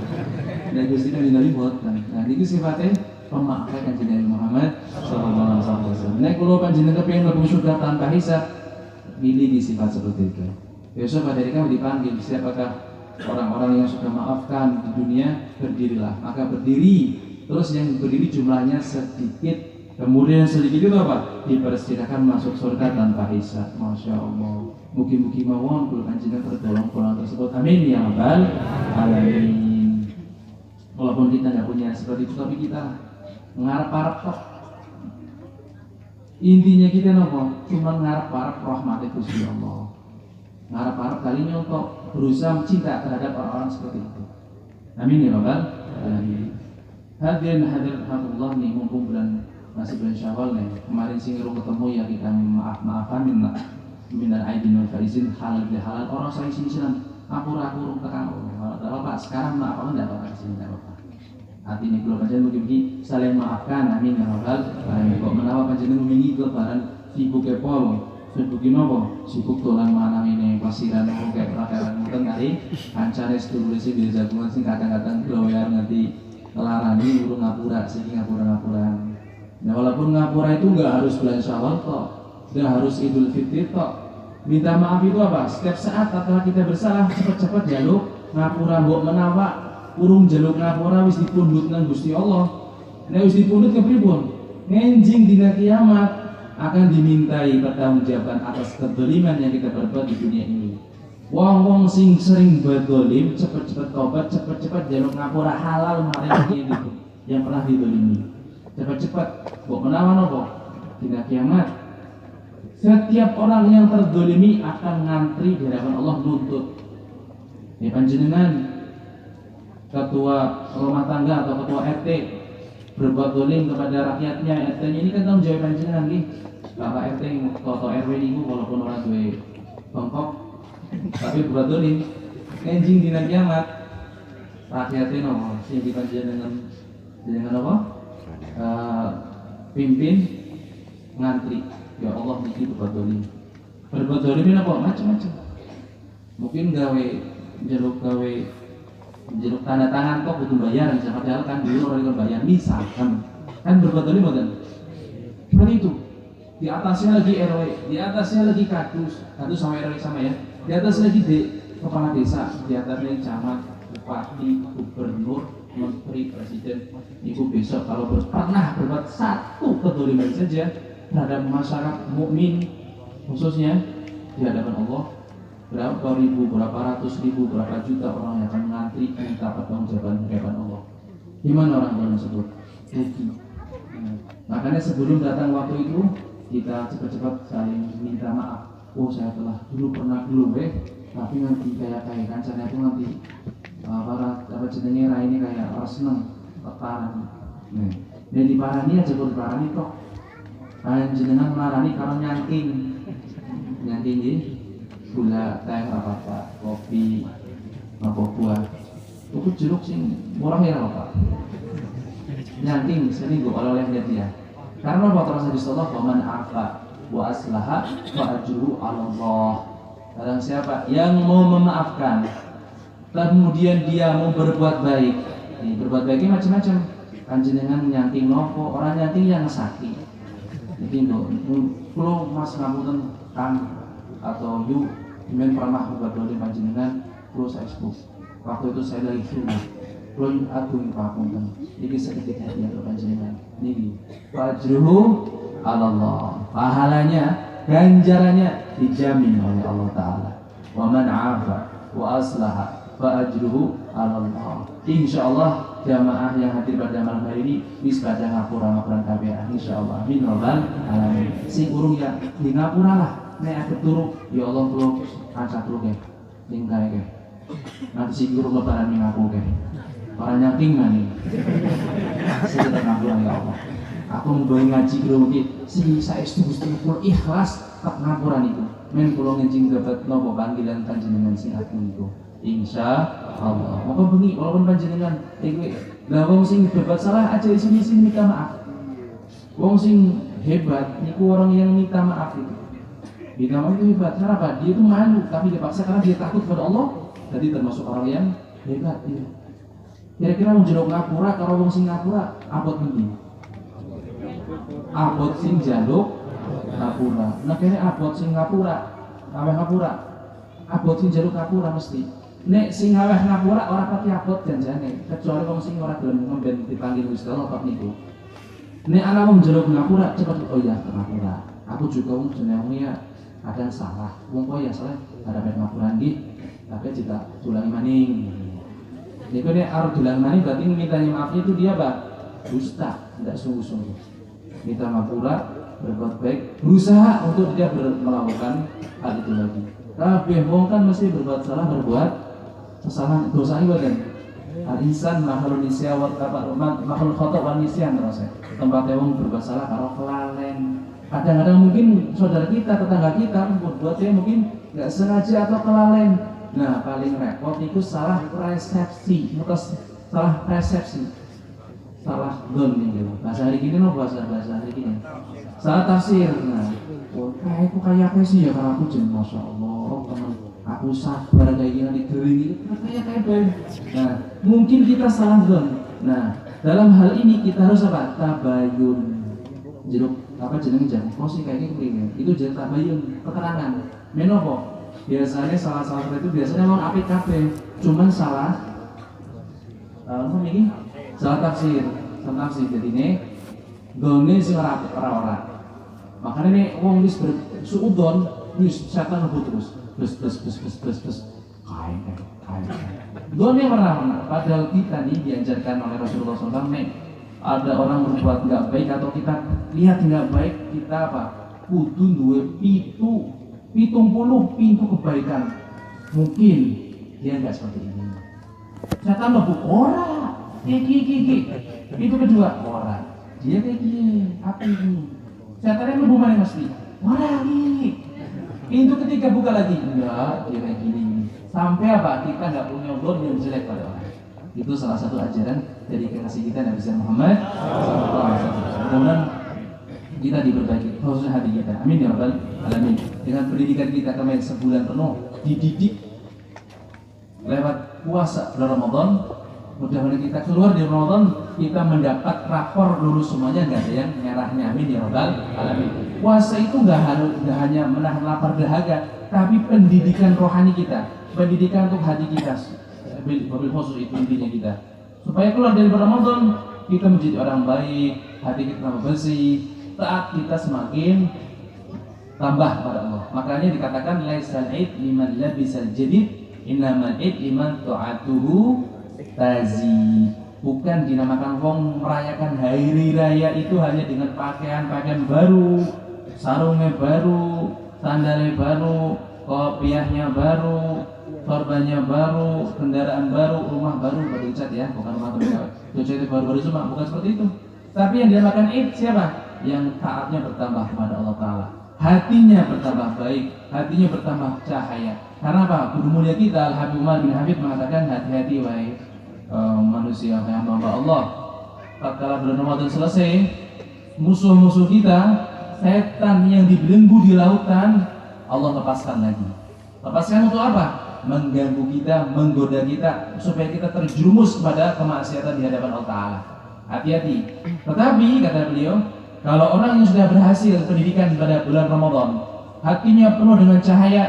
A: Dan Gusti Nabi boten. Nah niki sifatnya pemakai Kanjeng Nabi Muhammad sallallahu alaihi wasallam. Nek kula panjenengan kepengin mlebu surga tanpa hisab, milih sifat seperti itu. Besok pada hari kamu dipanggil, siapakah orang-orang yang sudah maafkan di dunia, berdirilah. Maka berdiri, terus yang berdiri jumlahnya sedikit, kemudian sedikit itu apa? Dipersilakan masuk surga tanpa hisab. Masya Allah. Mugi-mugi mawon kula panjenengan tertolong pulang tersebut. Amin ya rabbal alamin. Walaupun kita nggak punya seperti itu, tapi kita ngarep-harap kok. Intinya kita nopo, cuma ngarep-harap rahmat Gusti Allah. Ngarep-harap kalinya untuk berusaha cinta terhadap orang-orang seperti itu. Amin ya rabbal alamin. Hadirin hadirullah nih, mumpung bulan masih bulan Syawal nih. Kemarin sing ketemu ya kita maaf-maafan minal aidin wal faizin halal bihalal. Orang saya sini-sini aku tekan. Kalau Pak sekarang maaf enggak apa-apa sini enggak apa-apa. Hati ini kalau panjenengan mugi-mugi saling maafkan. Amin ya rabbal alamin. Kok menawa panjenengan mengingi lebaran sibuk kepol Sebuki nopo sibuk dolan manang ini pasiran kayak rakaran ngoten kali kancane sedulur sing di jagungan sing kadang-kadang blower nganti ngelarani urung ngapura sing ngapura-ngapura. Nah walaupun ngapura itu nggak harus bulan Syawal kok, nggak harus Idul Fitri kok. Minta maaf itu apa? Setiap saat setelah kita bersalah cepat-cepat jaluk ngapura, mbok menawa urung jaluk ngapura wis dipundhut nang Gusti Allah. Nek wis dipundhut kepripun? Ngenjing dina kiamat akan dimintai pertanggungjawaban atas kezaliman yang kita perbuat di dunia ini. Wong-wong sing sering berdolim cepet-cepet tobat, cepet-cepet jaluk ngapura halal mari itu yang pernah didolimi. Cepet-cepet, kok menawan apa? Dina kiamat. Setiap orang yang terdolimi akan ngantri di hadapan Allah nuntut. Ya panjenengan ketua rumah tangga atau ketua RT berbuat dolim kepada rakyatnya, RT-nya ini kan tanggung jawab panjenengan nih. Bapak RT atau RW ini walaupun orang duwe bongkok tapi berbuat dolim, enjing dina kiamat rakyatnya nopo sing dipanjenengan dengan apa? Pimpin ngantri. Ya Allah niki berbuat dolim. Berbuat dolim ini apa? Macam-macam. Mungkin gawe jeruk tanda tangan kok butuh bayaran, padahal kan dulu orang bayar misalkan kan berbuat dolim kan seperti itu. Di atasnya lagi RW, di atasnya lagi kadus sama RW sama ya, di atas lagi kepala desa, di atasnya camat, bupati, gubernur, menteri, presiden. Ibu besok kalau pernah berbuat satu kedoliman saja terhadap masyarakat mukmin khususnya di hadapan Allah, berapa ribu, berapa ratus ribu, berapa juta orang yang akan mengantri minta pertanggungjawaban di hadapan Allah. Gimana orang tersebut? Rugi. Makanya sebelum datang waktu itu kita cepat-cepat saling minta maaf. Oh saya telah dulu pernah tapi nanti kayak kancana itu nanti para jenenge ini kayak orang seneng parani. Nah, dan diparani aja kok diparani kok. Kalian jenengan melarani kalau nyangking ini gula, teh, apa kopi, apa buah. Itu jeruk sing murah ya Pak. Nyangking sini gue oleh dia. Karena apa terasa di Allah waman afa wa aslaha wa ajru 'ala Allah. Barang siapa yang mau memaafkan kemudian dia mau berbuat baik. Ini berbuat baiknya macam-macam. Panjenengan nyangking nopo, orang nyangking yang sakit. Jadi kalau Mas ngapunten Kang atau Yu Imen pernah berbuat dolim panjenengan, kalau saya sebut. Waktu itu saya lagi film. Kalau agung papunten, ini sedikit hadiah untuk panjenengan. Ini wajruhu Allah, pahalanya, ganjarannya dijamin oleh Allah Taala. Wa man 'afa wa aslaha fa ajruhu 'ala Allah. Insyaallah jamaah yang hadir pada malam hari ini bisa pada ngapura kabeh insyaallah. Amin rabbal alamin. Sing urung ya di ngapura lah. Nek aku turu ya Allah kula kancah turu ge. Ning kae ge. Nanti sing urung lebaran ning aku ge. Orang nyangking nih. Saya tetap ngapura ya Allah. Aku mau ngaji kira si saya Gusti kula ikhlas tak ngapuran itu. Men kula ngencing dapat nopo panggilan panjenengan sing aku itu. Insya Allah. Maka bengi walaupun panjenengan lah wong sing berbuat salah aja di sini minta maaf. Wong sing hebat niku orang yang minta maaf itu. Minta maaf itu hebat. Kenapa? Dia itu malu tapi dipaksa karena dia takut pada Allah. Jadi termasuk orang yang hebat dia. Kira-kira wong jeruk ngapura kalau wong sing ngapura abot ngendi? Abot sing jaluk ngapura. Nah kene abot sing ngapura, aweh ngapura. Abot sing jaluk ngapura mesti. Nek sing aweh ngapura ora pati abot janjane, kecuali wong sing ora gelem ngomben dipanggil Gusti Allah kok niku. Nek ana wong jaluk ngapura cepet oh ya ngapura. Aku juga wong jenenge kadang salah. Wong kok ya salah ada ngapura nggih. Tapi kita ulangi maning. Jadi dia harus bilang maning berarti mintanya maafnya itu dia dusta, tidak sungguh-sungguh. Minta ngapura, berbuat baik, berusaha untuk tidak melakukan hal itu lagi. Tapi wong kan mesti berbuat salah, berbuat kesalahan, dosa itu kan. Al-insan makhluk nisya wa makhluk khata wa nisyan terus. Tempatnya wong berbuat salah kalau kelalen. Kadang-kadang mungkin saudara kita, tetangga kita berbuat saya mungkin nggak sengaja atau kelalen. Nah paling repot itu salah persepsi, salah persepsi, salah don nih gitu. Bahasa hari ini bahasa hari ini. Salah tafsir. Nah, aku kayak apa sih ya kalau aku jadi masya Allah teman aku sabar kayak gini digering itu kayak baik. Nah mungkin kita salah zon. Nah dalam hal ini kita harus apa? Tabayun. Jeruk apa jeneng jam? Oh sih kayaknya kepingin. Itu jadi tabayun keterangan. Menopo? Biasanya salah itu biasanya orang APKP, cuman salah apa ini? Salah tafsir. Jadi ini gone sing ora. Makanya ini wong wis bersuudon, wis setan ngebut terus. Bes. Kain. Gone ora. Padahal kita nih diajarkan oleh Rasulullah SAW nih, ada orang berbuat nggak baik atau kita lihat nggak baik, kita apa? Kudu duwe pitung puluh pintu kebaikan. Mungkin dia nggak seperti ini. Setan ngebut ora. Iki. Itu kedua ora. Dia kayak gini, apa ini? Setannya lebih mana mesti? Wah lagi. Pintu ketiga buka lagi, enggak, dia kayak gini. Sampai apa? Kita nggak punya don yang jelek pada orang. Itu salah satu ajaran dari kekasih kita Nabi Muhammad SAW. Mudah-mudahan kita diperbaiki, khususnya hati kita. Amin ya rabbal alamin. Dengan pendidikan kita kemarin sebulan penuh dididik lewat puasa bulan Ramadan. Mudah-mudahan kita keluar dari Ramadan, kita mendapat rapor lulus semuanya, nggak ada yang merahnya. Amin ya rabbal alamin. Puasa itu nggak hanya menahan lapar dahaga, tapi pendidikan rohani kita, pendidikan untuk hati kita. Wabil khusus itu intinya kita. Supaya keluar dari Ramadan, kita menjadi orang baik, hati kita tambah bersih, taat kita semakin tambah pada Allah. Makanya dikatakan laisal id liman labisal jadid, innamal id liman ta'atuhu tazi. Bukan dinamakan wong merayakan hari raya itu hanya dengan pakaian baru, sarungnya baru, sandalnya baru, kopiahnya baru, korbannya baru, kendaraan baru, rumah baru cat ya, bukan rumah cat itu baru semua, bukan seperti itu. Tapi yang dinamakan id siapa? Yang taatnya bertambah kepada Allah Ta'ala, hatinya bertambah baik, hatinya bertambah cahaya. Karena apa? Guru mulia kita Al-Habib Umar bin Habib mengatakan, hati-hati wahai manusia yang hamba Allah. Tatkala bulan Ramadan selesai, musuh-musuh kita, setan yang dibelenggu di lautan, Allah lepaskan lagi. Lepaskan untuk apa? Mengganggu kita, menggoda kita, supaya kita terjerumus kepada kemaksiatan di hadapan Allah Ta'ala. Hati-hati. Tetapi kata beliau, kalau orang yang sudah berhasil pendidikan pada bulan Ramadan, hatinya penuh dengan cahaya,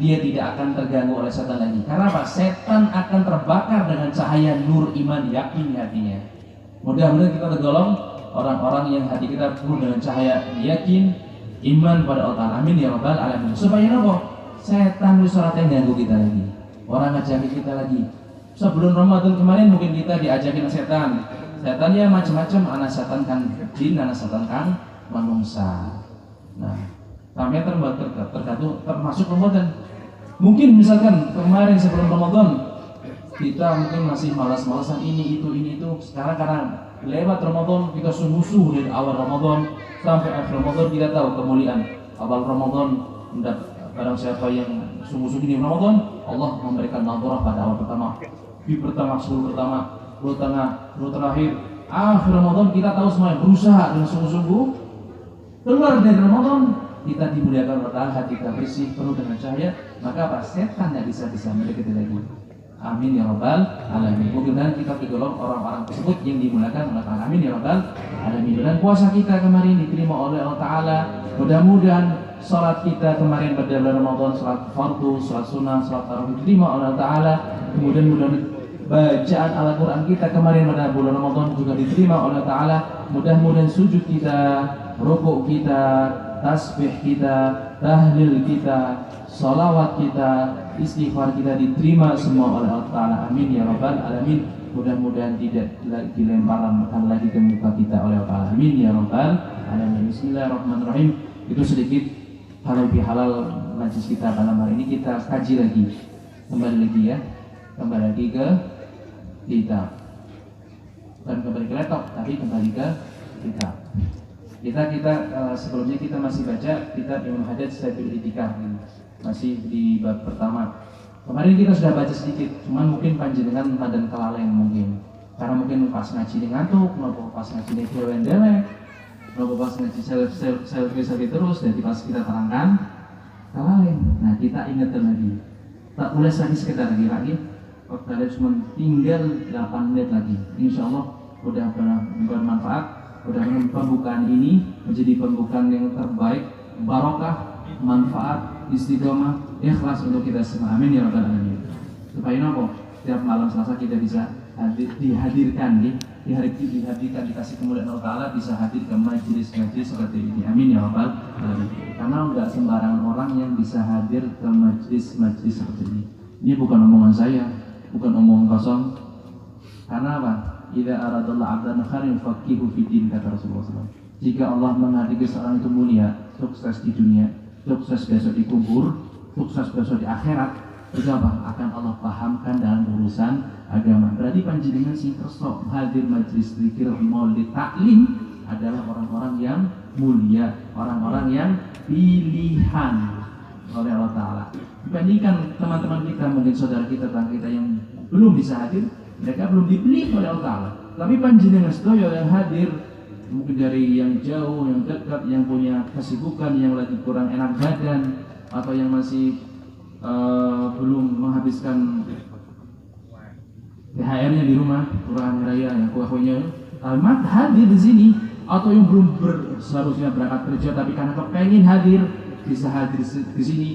A: dia tidak akan terganggu oleh setan lagi. Karena apa? Setan akan terbakar dengan cahaya nur iman yakin hatinya. Mudah-mudahan kita tergolong orang-orang yang hati kita penuh dengan cahaya yakin iman pada Allah Ta'ala. Amin ya rabbal alamin. Supaya apa? Setan wisratnya ganggu kita lagi, orang ngajakin kita lagi. Sebelum Ramadan kemarin mungkin kita diajakin setan. Setannya macam-macam, anak setan kan jin, anak setan kan manusia. Nah, kami termasuk Ramadan. Mungkin misalkan kemarin sebelum Ramadan kita mungkin masih malas-malasan ini itu. Sekarang karena lewat Ramadan kita sungguh-sungguh dari awal Ramadan sampai akhir Ramadan kita tahu kemuliaan awal Ramadan. Barang siapa yang sungguh-sungguh di Ramadan, Allah memberikan nadharah pada awal pertama, di pertama, 10 pertama, 10 tengah, 10 terakhir, akhir Ramadan kita tahu semuanya berusaha dengan sungguh-sungguh keluar dari Ramadan, kita dimuliakan oleh Allah, hati kita bersih, penuh dengan cahaya, maka apa? Setan tidak bisa mendekati lagi. Amin ya rabbal alamin. Mudah-mudahan kita tergolong orang-orang tersebut yang dimuliakan oleh Allah. Amin ya rabbal alamin. Dan puasa kita kemarin diterima oleh Allah Ta'ala. Mudah-mudahan salat kita kemarin pada bulan Ramadan, salat fardu, salat sunnah, salat tarawih diterima oleh Allah Ta'ala. Kemudian mudah-mudahan bacaan Al-Quran kita kemarin pada bulan Ramadan juga diterima oleh Allah Ta'ala. Mudah-mudahan sujud kita, rukuk kita, tasbih kita, tahlil kita, salawat kita, istighfar kita diterima semua oleh Allah Ta'ala. Amin ya rabbal alamin. Mudah-mudahan tidak dilemparkan lagi ke muka kita oleh Allah Ta'ala. Amin ya rabbal alamin. Bismillahirrahmanirrahim. Itu sedikit halal bihalal majlis kita pada hari ini. Kita kaji lagi, kembali lagi ke kitab, bukan kembali ke laptop, tapi kembali ke kitab. Kita sebelumnya kita masih baca kitab Imam Haddad Saiful Itikaf, masih di bab pertama. Kemarin kita sudah baca sedikit, cuman mungkin panjenengan dan kelalaian mungkin, karena mungkin pas ngaji ngantuk, maupun pas ngaji dewen-dewen, Kalau pas ngaji selfie terus, jadi pas kita terangkan kalalen. Nah kita ingatkan lagi, tak boleh lagi sekedar lagi. Waktu cuma tinggal 8 menit lagi. Insya Allah udah bermanfaat. Udah pembukaan ini menjadi pembukaan yang terbaik, barokah, manfaat, istiqomah, ikhlas untuk kita semua. Amin ya rabbal alamin. Supaya nopo setiap malam Selasa kita bisa dihadirkan dihadirkan dikasih kemuliaan Allah Ta'ala, bisa hadir ke majelis-majelis seperti ini. Amin ya rabbal alamin. Karena enggak sembarangan orang yang bisa hadir ke majelis-majelis seperti ini. Ini bukan omongan saya, bukan omongan kosong. Karena apa? Idza aradallahu 'abdan khairan faqihu fid din, kata Rasulullah SAW. Jika Allah menghendaki seorang itu mulia, sukses di dunia, sukses besok di kubur, sukses besok di akhirat, itu apa? Akan Allah pahamkan dalam urusan agama. Berarti panjenengan sing kersa hadir majelis zikir maulid taklim adalah orang-orang yang mulia, orang-orang yang pilihan oleh Allah Ta'ala. Dibandingkan teman-teman kita, mungkin saudara kita, tetangga kita yang belum bisa hadir, mereka belum dipilih oleh Allah Ta'ala. Tapi panjenengan sedaya yang hadir, mungkin dari yang jauh, yang dekat, yang punya kesibukan, yang lagi kurang enak badan, atau yang masih belum menghabiskan THR-nya di rumah, kurang raya, yang kue-kuenya, maka hadir di sini. Atau yang belum seharusnya berangkat kerja, tapi karena kepengen hadir, bisa hadir di sini.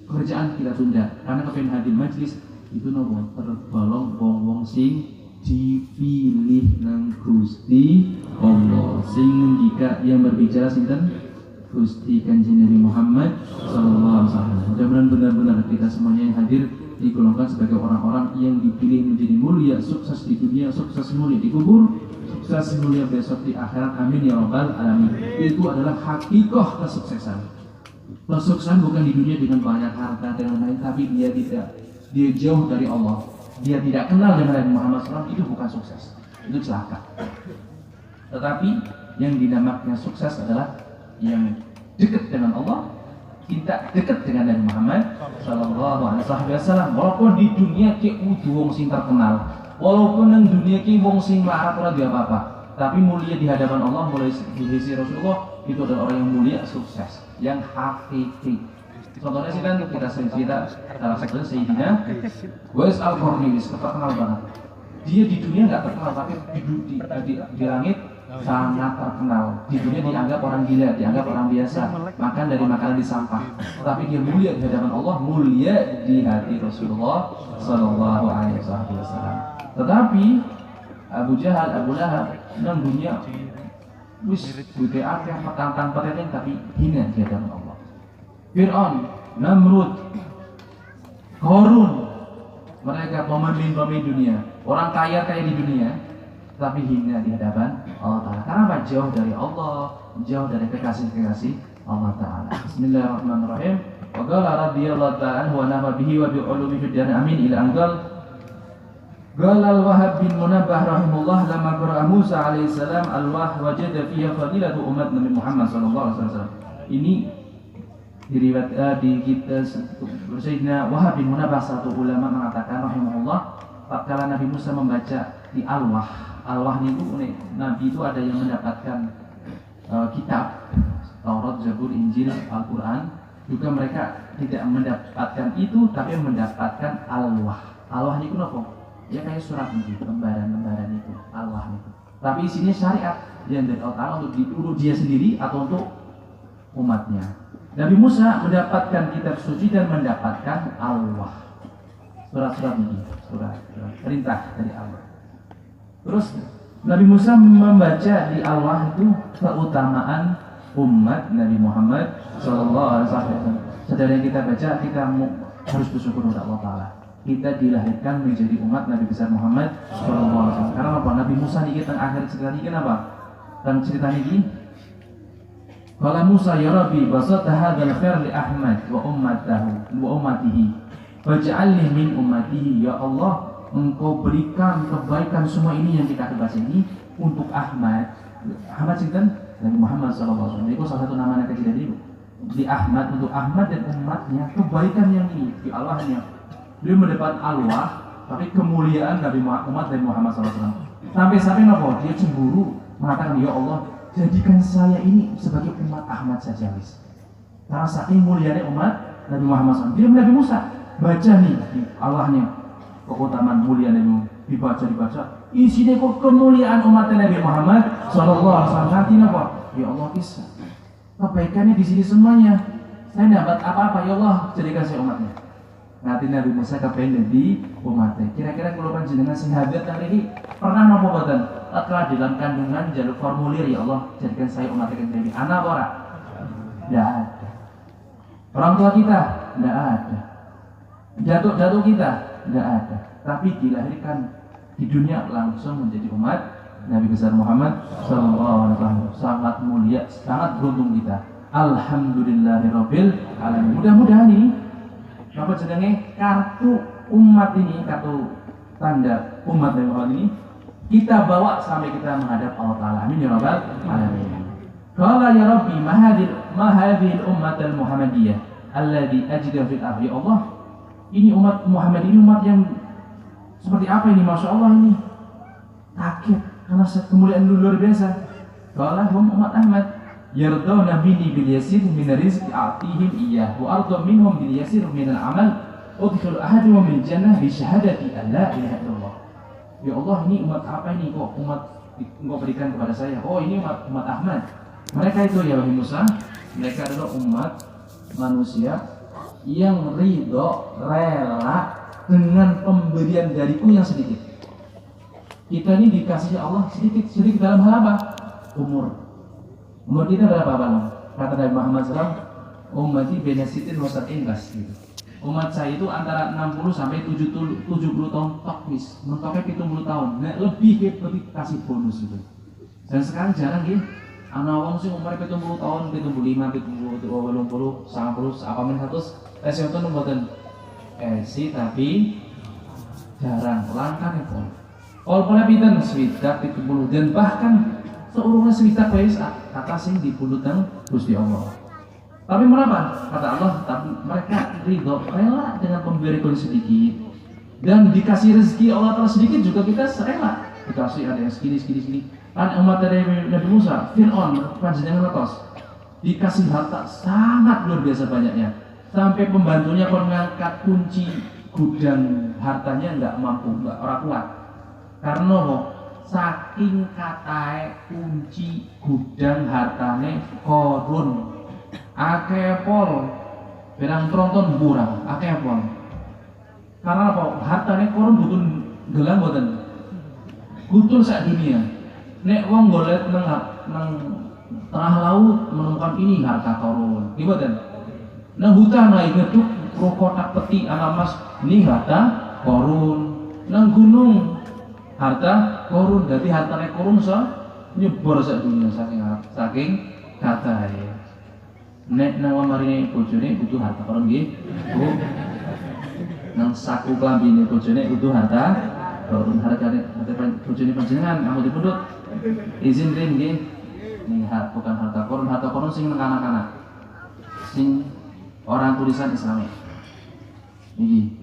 A: Kerjaan kita tunda karena kepengen hadir majelis. Itu nopo tergolong wong-wong sing dipilih nang Gusti Allah. Sing ngendika yang berbicara sinten? Gusti Kanjeng Nabi Muhammad sallallahu alaihi wasallam. Mudah-mudahan benar-benar kita semuanya yang hadir digolongkan sebagai orang-orang yang dipilih menjadi mulia, sukses di dunia, sukses mulia di kubur, sukses mulia besok di akhirat. Amin ya rabbal alamin. Itu adalah hakikah kesuksesan. Kesuksesan bukan di dunia dengan banyak harta dan lain-lain, tapi dia jauh dari Allah, dia tidak kenal dengan Nabi Muhammad SAW, itu bukan sukses, itu celaka. Tetapi yang dinamakan sukses adalah yang dekat dengan Allah, kita dekat dengan Nabi Muhammad SAW. Walaupun di dunia ki wong sing terkenal, walaupun di dunia ki wong sing larat ora dia apa-apa, tapi mulia di hadapan Allah, mulai di sisi Rasulullah, itu adalah orang yang mulia, sukses, yang hakiki. Contohnya sih kan kita cerita salah satunya Sayyidina Uwais Al-Qarni, terkenal banget. Dia di dunia nggak terkenal, tapi di langit sangat terkenal. Di dunia dianggap orang gila, dianggap orang biasa, makan dari makanan di sampah. Tapi dia mulia di hadapan Allah, mulia di hati Rasulullah Sallallahu Alaihi Wasallam. Tetapi Abu Jahal, Abu Lahab, nang dunia wis bude akeh petantang petenteng, tapi hina di hadapan Allah. Fir'aun, Namrud, Qarun, mereka pemimpin dunia, orang kaya di dunia, tapi hina di hadapan Allah Ta'ala. Karena apa? Jauh dari Allah, jauh dari kekasih-kekasih Allah Ta'ala. Bismillahirrahmanirrahim. Wa qala radhiyallahu ta'ala wa nafa bihi wa bi'ulumi fid din amin ila anqal. Qala al-Wahhab bin Munabbah rahimahullah lama qara'a Musa alaihi salam al-wah wajada fiha fadilatu umat Nabi Muhammad sallallahu alaihi wasallam. Ini diriwayat di kita Sayyidina Wahhab bin Munabbah, satu ulama, mengatakan rahimahullah, tatkala Nabi Musa membaca di Al-Wah itu Nabi itu ada yang mendapatkan kitab Taurat, Zabur, Injil, Al-Quran. Juga mereka tidak mendapatkan itu, tapi mendapatkan Al-Wah. Al-Wah itu apa? Ya kayak surat itu, lembaran-lembaran itu, Al-Wah itu. Tapi isinya syariat yang dari Allah untuk dia sendiri atau untuk umatnya. Nabi Musa mendapatkan kitab suci dan mendapatkan Al-Wah, surat-surat ini, surat perintah dari Allah. Terus Nabi Musa membaca di Al-Wah itu keutamaan umat Nabi Muhammad SAW. Saudara yang kita baca, kita harus bersyukur kepada Allah Ta'ala. Kita dilahirkan menjadi umat Nabi besar Muhammad SAW. Karena apa? Nabi Musa ini tentang akhir cerita ini kenapa? Dan cerita ini Qala Musa ya Rabbi basata hadzal khair li Ahmad wa ummatihi waj'alni min ummatihi. Ya Allah, Engkau berikan kebaikan semua ini yang kita baca ini untuk Ahmad. Ahmad sinten? Nabi Muhammad sallallahu alaihi wasallam. Itu salah satu nama kecil dari itu. Di Ahmad, untuk Ahmad dan umatnya, kebaikan yang ini di Allahnya. Beliau mendapat Allah, tapi kemuliaan Nabi Muhammad dan Muhammad sallallahu alaihi wasallam. Sampai-sampai nopo dia cemburu, mengatakan ya Allah,
B: jadikan saya ini sebagai umat Ahmad saja wis. Karena saking mulianya umat Nabi Muhammad SAW. Dia Nabi Musa baca nih Allahnya keutamaan mulia Nabi, dibaca isinya kok kemuliaan umat Nabi Muhammad SAW. Nanti apa? Ya Allah kisah kebaikannya di sini semuanya. Saya dapat apa-apa ya Allah, jadikan saya umatnya. Nanti Nabi Musa kepengen di umatnya. Kira-kira kalau panjenengan sing hadir kali ini pernah nopo boten? Telah di dalam kandungan jalur formulir ya Allah jadikan saya umatnya Nabi. Anak ora? Tidak ada. Orang tua kita? Tidak ada. Jatuh kita? Tidak ada. Tapi dilahirkan di dunia langsung menjadi umat Nabi besar Muhammad SAW. Sangat mulia, sangat beruntung kita. Alhamdulillahirabbil alamin. Mudah-mudahan ini apa jenenge kartu umat ini, kartu tanda umat Nabi Muhammad ini kita bawa sampai kita menghadap Allah Ta'ala. Amin ya rabbal alamin. Qala ya Rabbi ma hadhihi ummatul Muhammadiyah alladhi ajidu fil ardi. Allah, ini umat Muhammad ini umat yang seperti apa ini? Masya Allah ini kaget karena kemuliaan luar biasa. Qala hum umat Ahmad yardawna bini bil yasir min rizqi a'tihim iyyah wa ardu minhum bil yasir min al amal udkhil ahaduhum min jannah bi syahadati an la ilaha illallah. Ya Allah, ini umat apa ini kok umat engkau berikan kepada saya? Oh, ini umat Ahmad. Mereka itu ya Nabi Musa, mereka adalah umat manusia yang ridho, rela dengan pemberian dariku yang sedikit. Kita ini dikasih Allah sedikit dalam hal apa? Umur kita berapa Bang? Kata Nabi Muhammad SAW, ummati bena sitin wa sab'in bas gitu. Umat saya itu antara 60 sampai 70 tahun tokmis, mentoknya 70 tahun. Nah, lebih kasih bonus gitu. Dan sekarang jarang gitu. Anak wong sing umure 70 tahun, 75, 70, 80, 90, apa men 100, tes itu mboten esi tapi jarang langka nih pol. Pola pinten swidak 70 dan bahkan seurungnya swidak wis kata sing dipulutan Gusti Allah. Tapi mengapa? Kata Allah, tapi mereka ridho, rela dengan pemberian sedikit dan dikasih rezeki Allah Ta'ala sedikit juga kita rela. Dikasih ada yang segini. Kan umat dari Nabi Musa, Fir'aun, panjenengan atas dikasih harta sangat luar biasa banyaknya. Sampai pembantunya pun mengangkat kunci gudang hartanya nggak orang kuat. Karena saking katai kunci gudang hartanya korun. Akeh pol, berang tronton burang, akeh pol. Karena apa? Hartanya korun butuh gelang boten. Gutul sak dunia. Nek wong golek nang tengah laut menemukan ini harta korun. Gimana? Nang hutan naik ngeduk kotak peti anak mas ini harta korun. Nang gunung harta korun. Jadi hartanya korun nyebor sak dunia saking kata ya. Nek nang lemari bojone butuh harta korun nggih. Nang saku klambine bojone butuh harta korun. Harta bojone panjenengan kamu dipundhut. Izin rin nggih. Nih bukan harta korun sing nang anak-anak. Sing orang tulisan Islami. Niki.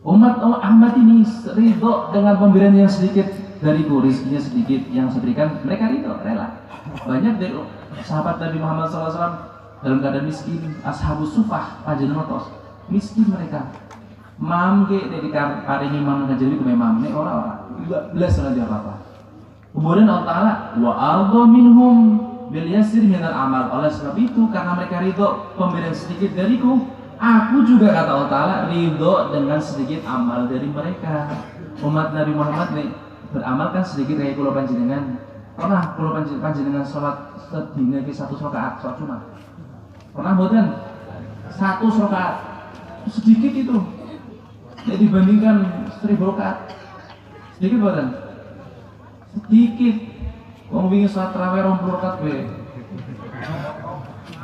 B: Umat Ahmad ini ridho dengan pemberian yang sedikit dariku, rezekinya sedikit yang saya berikan, mereka ridho, rela. Banyak dari sahabat Nabi Muhammad SAW dalam keadaan miskin, ashabus sufah, panjenengan tos, miskin mereka. Mam ke dari paringi mam ngajari ke memam, ini orang-orang, 12 dia apa-apa. Kemudian Allah Ta'ala, wa ardo minhum bil yasir minal amal. Oleh sebab itu, karena mereka ridho pemberian sedikit dariku, aku juga kata Allah Ta'ala ridho dengan sedikit amal dari mereka. Umat Nabi Muhammad nih beramalkan sedikit kayak kulo panjenengan. Pernah kulo panjenengan sholat sedina ke 1 rakaat sholat sunat? Pernah boten? 1 rakaat sedikit itu. Jadi dibandingkan 1000 rakaat sedikit boten? Sedikit. Wong wingi sholat tarawih 20 rakaat be.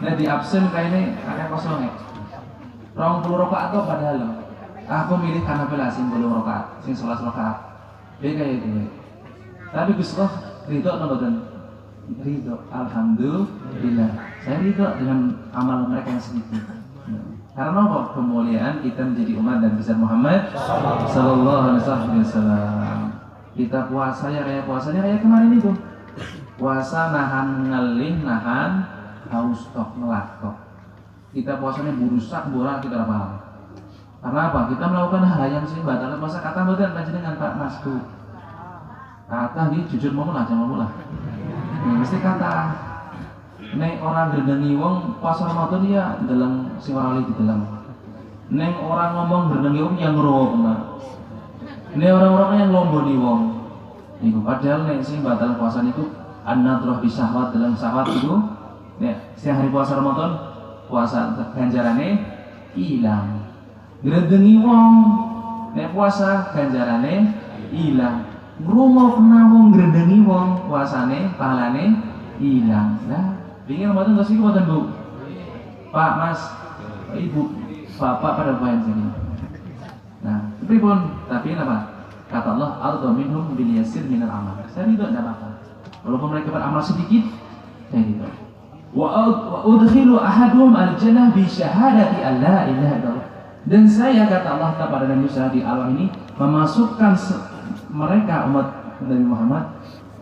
B: Nah di absen kayaknya agak kosong ya. 20 rakaat atau padahal loh. Aku milih karena bela sing 10 rakaat, sing 11 rakaat. Beda kayak gitu. Tapi Gusti Allah ridho atau dan ridho. Alhamdulillah. Saya ridho dengan amal mereka yang sedikit. Karena apa? Kemuliaan kita menjadi umat dan besar Muhammad sallallahu alaihi wasallam. Kita puasa ya kayak puasanya kayak kemarin itu. Puasa nahan ngelih, nahan haus tok, ngelak tok. Kita puasanya burusak, borak kita apa? Karena apa? Kita melakukan hal yang sih batal puasa. Kata mboten panjenengan Pak Mas Bu. Kata iki jujur mau lah, jangan lah. Mesti kata. Nek orang ngedengi wong puasa Ramadan ya deleng sing ora oleh dideleng. Nek orang ngomong ngedengi wong yang ngrungokna. Nek orang-orang yang lomboni wong. Niku padahal nek sing batal puasa niku an-nadhrah bi syahwat dalam syahwat itu nek sing hari puasa Ramadan puasa ganjarane ilang. Ngedengi wong nek puasa ganjarane ilang. Ngrungokna wong ngedengi wong puasane pahalane ilang. Nah, pingin Ramadan terus iku mboten Bu? Pak, Mas, Ibu, Bapak pada bayang sini. Nah, pripun? Tapi apa? Kata Allah, "Arda minhum bil yasir minal amal." Saya ridho enggak apa-apa. Walaupun mereka beramal sedikit, saya ridho. Wa udkhilu ahaduhum al-jannah bi syahadati alla ilaha illallah. Dan saya kata Allah kepada Nabi Musa di alam ini memasukkan mereka umat Nabi Muhammad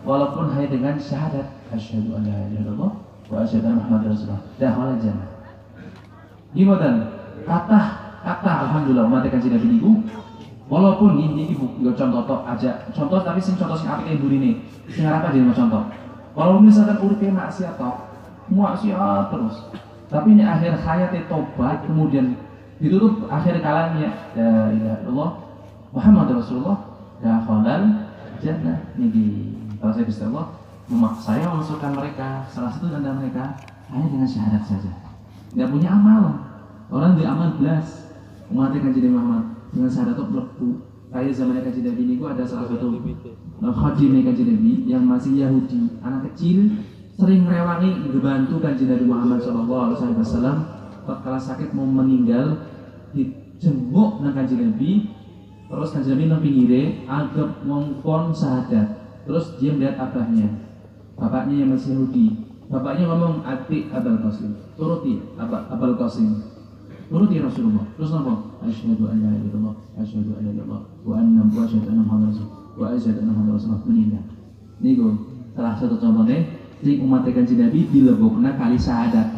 B: walaupun hanya dengan syahadat asyhadu an la ilaha illallah wa asyhadu anna muhammadar rasulullah dakhala jannah. Gimana? Kata alhamdulillah umat kanjeng Nabi niku walaupun ini bukan contoh aja contoh tapi contoh sing apike burine sing arep aja contoh. Kalau misalkan uripe maksiat tok, maksiat terus. Tapi ini akhir hayatnya tobat kemudian ditutup akhir kalamnya la ilaha illallah Muhammadur Rasulullah dakhala jannah. Ini kalau saya bisa Allah saya memasukkan mereka salah satu tanda mereka hanya dengan syahadat saja. Tidak punya amal. Orang di amal belas umat kanjeng Muhammad dengan syahadat itu mlebu. Kayak zaman kanjeng Nabi niku ada salah satu khadim kanjeng Nabi yang masih Yahudi, anak kecil sering rewangi ngebantu kanjeng Nabi Muhammad sallallahu alaihi wasallam tatkala sakit mau meninggal dijenguk nang kanjeng Nabi. Terus kanjeng Nabi nang pinggire anggap ngongkon syahadat. Terus dia melihat abahnya, bapaknya yang masih Yahudi. Bapaknya ngomong ati Abul Qasim, turuti Abul Qasim, turuti Rasulullah. Terus apa? Asyhadu an la ilaha illallah, asyhadu an la ilaha illallah, wa asyhadu anna Muhammadar rasulullah, wa asyhadu anna Muhammadar rasulullah. Meninggal. Niku salah satu contohnya sing umat kanjeng Nabi dilebokna kali syahadat.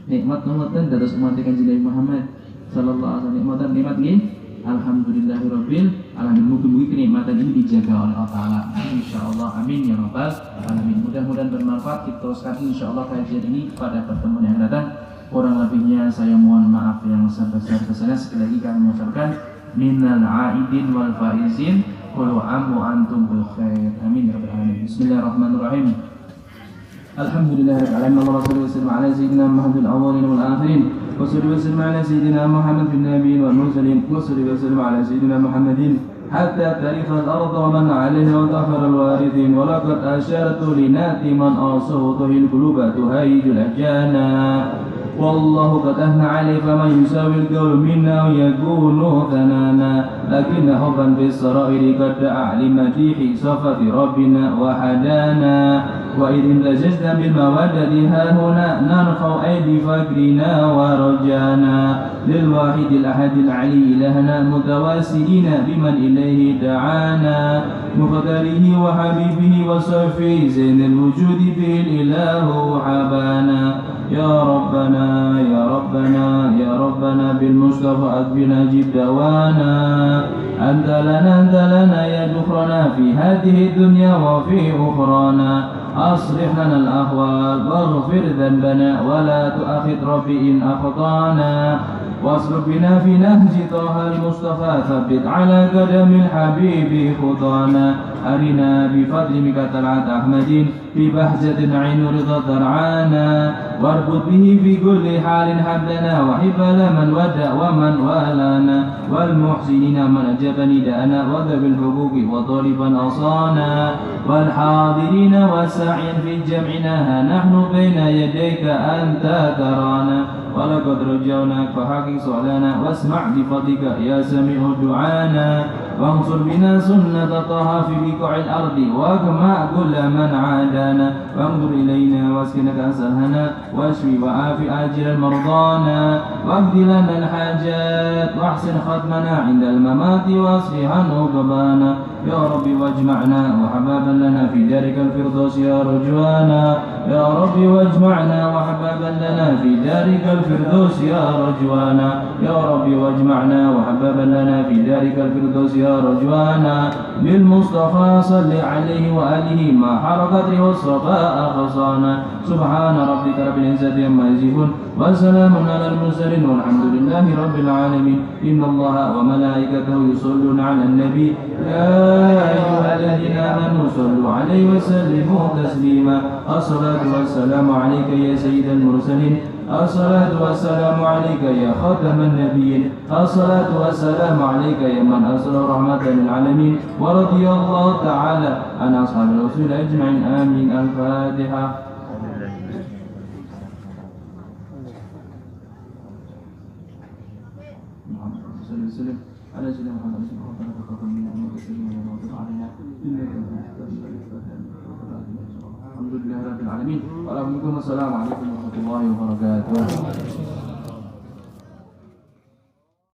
B: Nikmat ngoten dados umat kanjeng Nabi Muhammad sallallahu alaihi wasallam nikmat nggih. Alhamdulillahirabbil alamin. Mugi-mugi kenikmatan ini dijaga oleh Allah Taala. Insyaallah amin ya rabbal alamin. Mudah-mudahan bermanfaat. Kita teruskan insyaallah kajian ini pada pertemuan yang datang. Kurang lebihnya saya mohon maaf yang sebesar-besarnya. Sekali lagi kami mengucapkan minal aidin wal faizin kullu am wa antum bil khair. Amin ya rabbal alamin. Bismillahirrahmanirrahim. Alhamdulillahirabbil alamin. Allahumma shalli wa sallim ala sayyidina Muhammadil awwalin wal akhirin. وصلى وسلم على سيدنا محمد في النبيين والمرسلين وصلى وسلم على سيدنا محمد حتى ترث الأرض ومن عليها وتغفر الوارثين ولقد أشرت لنات من أصوته القلوب تهيج الأجانا والله قد أثنى عليه فمن يساوي القول منا ويكون ثنانا لكن حبا في السرائر قد أعلم مديح صفة ربنا وحدانا وإذ لجزنا بالمودة ها هنا نرفع أيدي فكرنا ورجانا للواحد الأحد العلي لهنا متواسلين بمن إليه دعانا مقدره وحبيبه وصفي زين الوجود به الإله حبانا يا ربنا يا ربنا يا ربنا بالمصطفى أكبنا جب دوانا أنت لنا يا دخرنا في هذه الدنيا وفي أخرانا أصلح لنا الأحوال واغفر ذنبنا ولا تؤاخذ ربي إن أخطأنا واسلك بنا في نهج طه المصطفى ثبت على قدم الحبيب خطانا أرنا بفضلك طلعت أحمد في بهجة عين رضا ترعانا واربط به في كل حال حبلنا وحب من ودى ومن والانا والمحسنين من أجاب نداءنا وذوي الحقوق وطالبا أصانا والحاضرين والساعين في جمعنا نحن بين يديك أنت ترانا ولقد رجوناك فحقق سؤالنا واسمع بفضلك يا سميع دعانا
A: وانصر بنا سنة طه في بقاع الأرض واجمع كل من عادانا وانظر إلينا واسكنك أسرهنا واشفي وعافي آجلا مرضانا واقض لنا الحاجات واحسن ختمنا عند الممات واصلح عقبانا يا رب واجمعنا وحبابا لنا في دارك الفردوس يا رجوانا يا رب واجمعنا وحبابا لنا في دارك الفردوس يا رجوانا يا رب واجمعنا وحبابا لنا في دارك الفردوس يا رجوانا بالمصطفى صل عليه وآله ما حركت والصفاء خصانا سبحان ربك رب العزة عما يصفون وسلام على المرسلين والحمد لله رب العالمين إن الله وملائكته يصلون على النبي يا أيها الذين آمنوا صلوا عليه وسلموا تسليما الصلاة والسلام عليك يا سيد المرسلين الصلاة والسلام عليك يا خاتم النبيين الصلاة والسلام عليك يا من أرسل رحمة للعالمين ورضي الله تعالى عن أصحاب الرسول أجمعين آمين الفاتحة وسلم على سيدنا محمد ربنا تقبل منا انك سميع وتب علينا انك الحمد لله رب العالمين. Waalaikumsalam warahmatullahi wabarakatuh.